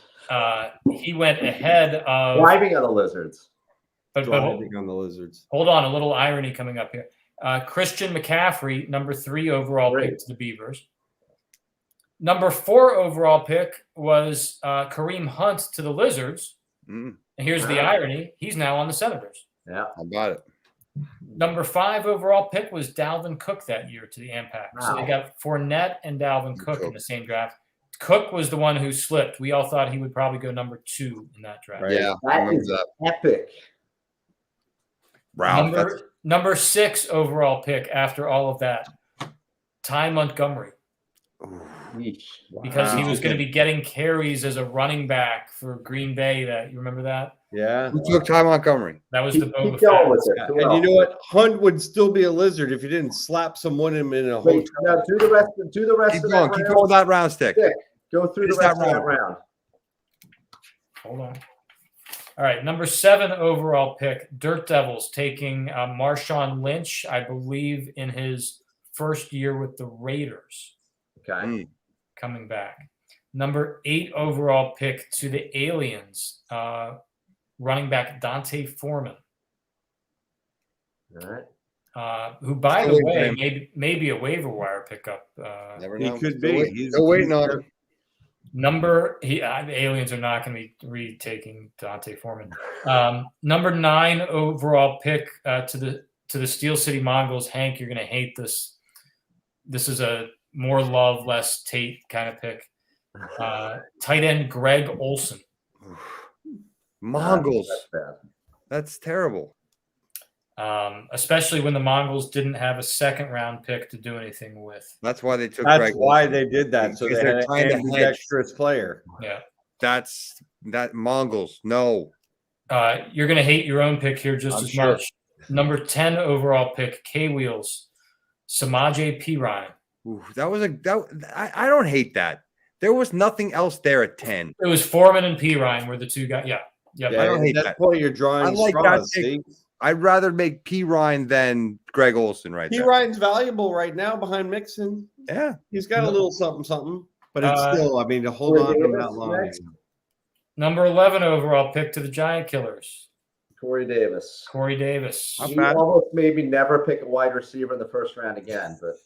He went ahead of
Driving on the lizards.
but
Driving on the lizards.
hold on, a little irony coming up here. Christian McCaffrey, number three overall pick to the Beavers. Number four overall pick was Kareem Hunt to the Lizards.
Mm,
And here's the irony. He's now on the Senators.
Yeah.
I got it.
Number five overall pick was Dalvin Cook that year to the Ampac. So they
Wow.
got Fournette and Dalvin Cook in the same draft. Cook was the one who slipped. We all thought he would probably go number two in that draft.
Right.
Yeah, I
That
remember
is
that.
epic.
Ralph.
Number six overall pick after all of that, Ty Montgomery,
Yeesh.
because he
Wow.
was going to be getting carries as a running back for Green Bay. That you remember that?
Yeah.
Who took Ty Montgomery?
That was
Keep
the Boba
going
Fett.
with it. Who
And
else?
you know what? Hunt would still be a lizard if you didn't slap someone in a hotel.
Wait, now do the rest. Do the rest
Keep
of
going.
that
Keep
round.
going with that round stick.
Stick. Go through the
Finish
rest
that
of that round.
Hold on. All right, number seven overall pick, Dirt Devils taking Marshawn Lynch, I believe, in his first year with the Raiders,
Okay.
Mm.
coming back. Number eight overall pick to the Aliens, running back Dante Foreman,
All right.
who, by
Still
the
waiting
way,
for
maybe a waiver wire pickup.
Never
He
know.
could
Still
be.
wait-
He's
Still waiting on it.
The Aliens are not going to be retaking Dante Foreman. Number nine overall pick to the Steel City Mongols. Hank, you're going to hate this. This is a more love, less Tate kind of pick. Tight end Greg Olson.
Mongols.
That's bad.
That's terrible.
especially when the Mongols didn't have a second-round pick to do anything with.
That's why they took.
That's
Greg
why
Olsen.
they did that. So
Because
they had
they're
an
trying to hedge.
ambidextrous player.
Yeah.
That's that Mongols. No.
You're going to hate your own pick here just
I'm
as
sure.
much. Number 10 overall pick, K-Wheels, Samaje Perine.
Ooh, I don't hate that. There was nothing else there at 10.
It was Foreman and Perine were the two guys. Yeah. Yep.
I don't
at
hate
that
that.
point, you're drawing
I like
straws.
that
See?
I'd rather make P. Ryan than Greg Olsen right
P.
there.
Ryan's valuable right now behind Mixon.
Yeah.
He's got a little something, but it's still, I mean, to hold
Corey
on to him
Davis
that long.
next.
Number 11 overall pick to the Giant Killers,
Corey Davis.
Corey Davis.
Not
You
bad.
almost made me never pick a wide receiver in the first round again, but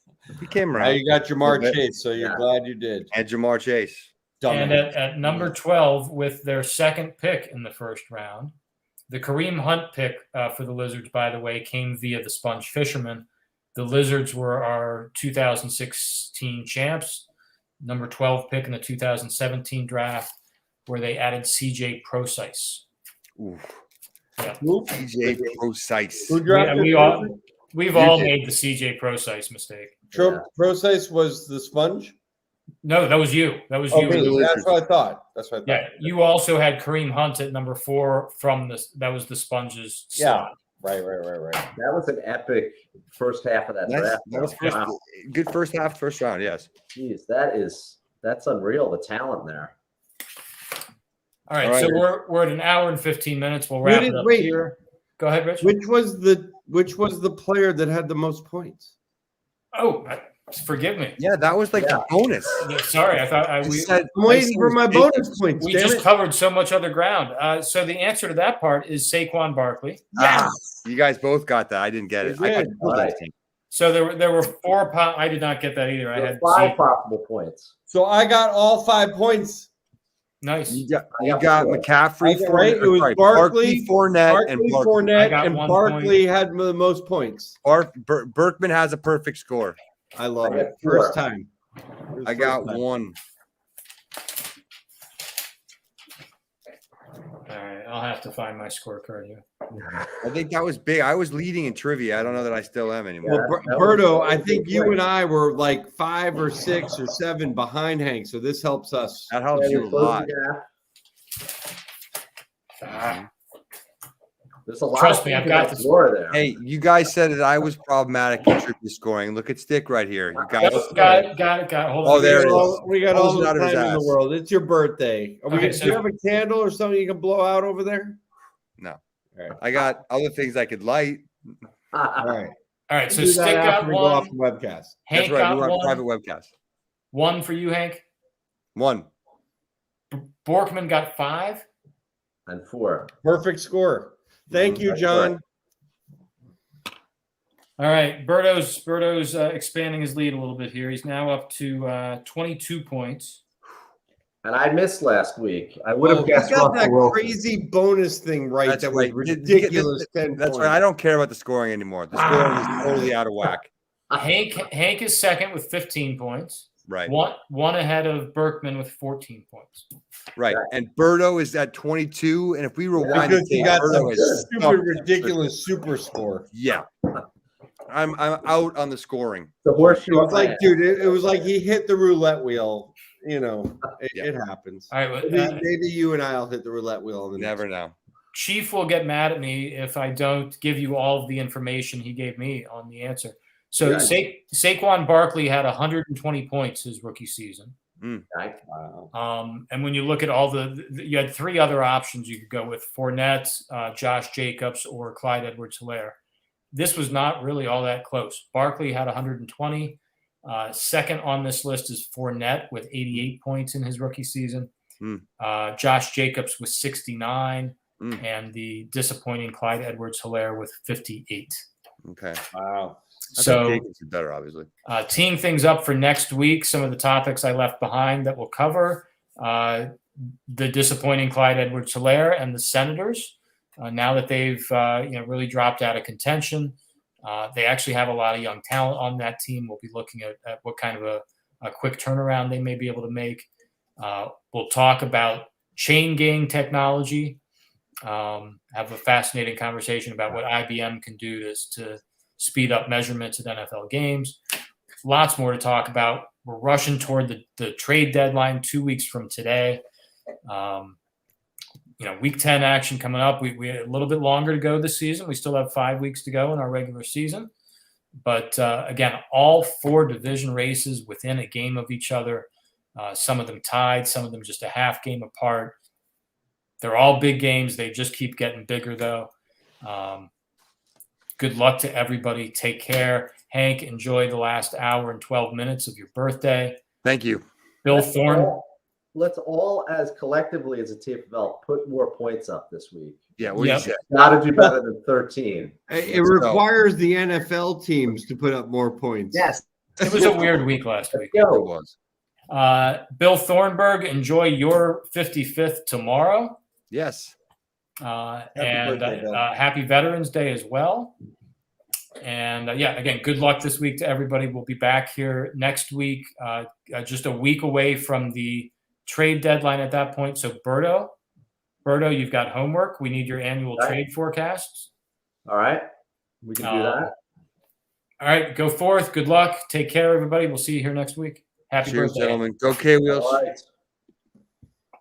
He came
Now
around.
you got Jamar
Okay.
Chase, so you're
Yeah.
glad you did.
And Jamar Chase.
And at number 12, with their second pick in the first round, the Kareem Hunt pick for the Lizards, by the way, came via the Sponge Fishermen. The Lizards were our 2016 champs, number 12 pick in the 2017 draft, where they added CJ Procise.
Ooh.
Yeah.
TJ Procise.
Who drafted
We've all made the CJ Procise mistake.
Procise was the Sponge?
No, that was you. That was
Oh,
you.
me. That's what I thought.
Yeah, you also had Kareem Hunt at number 4 from this. That was the Sponges.
Yeah.
slot.
Right.
that was an epic first half of that draft.
That was
Wow.
good first half, first round. Yes.
Jeez, that's unreal. The talent there.
All right,
All right.
so we're at an hour and 15 minutes. We'll wrap it up
wait.
here. Go ahead, Rich.
Which was the player that had the most points?
Oh, forgive me.
Yeah, that was like the bonus.
Yeah, sorry, I thought we
I'm waiting for my bonus points.
we
damn
just
it.
covered so much other ground. So the answer to that part is Saquon Barkley.
Ah, you guys both got that. I didn't get it.
You
I got
did.
both
Right.
those teams.
So there were 4 I did not get that either. I had
5 possible points.
So I got all 5 points.
nice.
You got
I got 4.
McCaffrey,
Right? It was Barkley,
Fournette, and
Barkley,
Barkley.
Fournette,
I got
and
1
Barkley had the most points.
Berkman has a perfect score.
I love
I
it.
got 4.
First time.
I got 1.
All right, I'll have to find my scorecard here.
I think that was big. I was leading in trivia. I don't know that I still am anymore.
Well,
that was
Berto,
a
I
big
think you
play.
and I were like 5 or 6 or 7 behind Hank, so this helps us.
That helps you a lot.
There's a lot
Trust
of
me, I've
things
got
on the
this.
floor there.
Hey, you guys said that I was problematic in trivia scoring. Look at Stick right here. You guys.
Got it. Hold on.
Oh, there it is.
We got all
Pulls it
the
out of his
time in the
ass.
world. It's your birthday. Are we
Okay,
gonna,
so-
do you have a candle or something you can blow out over there?
No.
All right.
I got other things I could light.
All right.
All right, so
Do that
Stick got
after we go off
1.
the webcast.
Hank
That's right. We
got
were on
1.
private webcast.
1 for you, Hank.
1.
Borkman got 5.
And 4.
Perfect score. Thank you,
That's
John.
All right, Berto's expanding his lead a little bit here. He's now up to 22 points.
And I missed last week. I would have
You
guessed
got that
Russell Wilson.
crazy bonus thing right.
That's
that
right.
was
Did-
ridiculous. 10
That's
points.
right. I don't care about the scoring anymore. The scoring is totally out of whack.
Hank is second with 15 points.
Right.
One ahead of Berkman with 14 points.
Right. And Berto is at 22. And if we rewind
Because he got
Berto
the
is
stupid,
stuck.
ridiculous super score.
Yeah. I'm out on the scoring.
The
It
horseshoe.
was like, dude, it was like he hit the roulette wheel. You know,
Yeah.
it happens.
All right, well,
Maybe you and I'll hit the roulette wheel. In the
Never know.
Chief will get mad at me if I don't give you all of the information he gave me on the answer. So
Yeah.
Saquon Barkley had 120 points his rookie season.
Wow.
And when you look at all you had 3 other options you could go with: Fournette, Josh Jacobs, or Clyde Edwards-Helaire. This was not really all that close. Barkley had 120. Second on this list is Fournette with 88 points in his rookie season. Josh Jacobs with 69, and the disappointing Clyde Edwards-Helaire with 58.
Okay.
Wow.
I
So
think Jacobs is better, obviously.
teeing things up for next week, some of the topics I left behind that we'll cover. The disappointing Clyde Edwards-Helaire and the Senators. Now that they've really dropped out of contention, they actually have a lot of young talent on that team. We'll be looking at what kind of a quick turnaround they may be able to make. We'll talk about chain gang technology have a fascinating conversation about what IBM can do to speed up measurements at NFL games. Lots more to talk about. We're rushing toward the trade deadline 2 weeks from today. Week 10 action coming up. We have a little bit longer to go this season. We still have 5 weeks to go in our regular season. But again, all 4 division races within a game of each other. Some of them tied, some of them just a half game apart. They're all big games. They just keep getting bigger, though. Good luck to everybody. Take care. Hank, enjoy the last hour and 12 minutes of your birthday.
Thank you.
Bill Thorne.
Let's all, as collectively as a TFFL, put more points up this week.
Yeah, what you said.
Got to do better than 13.
It requires the NFL teams to put up more points.
Yes.
It was a weird week last week.
It was.
Bill Thornburg, enjoy your 55th tomorrow.
Yes.
Happy Veterans Day as well. And again, good luck this week to everybody. We'll be back here next week, just a week away from the trade deadline at that point. So Berto, you've got homework. We need your annual trade forecasts.
All right. We can do that.
All right. Go forth. Good luck. Take care, everybody. We'll see you here next week. Happy
Cheers,
birthday.
gentlemen. Go K-Wheels.
All right.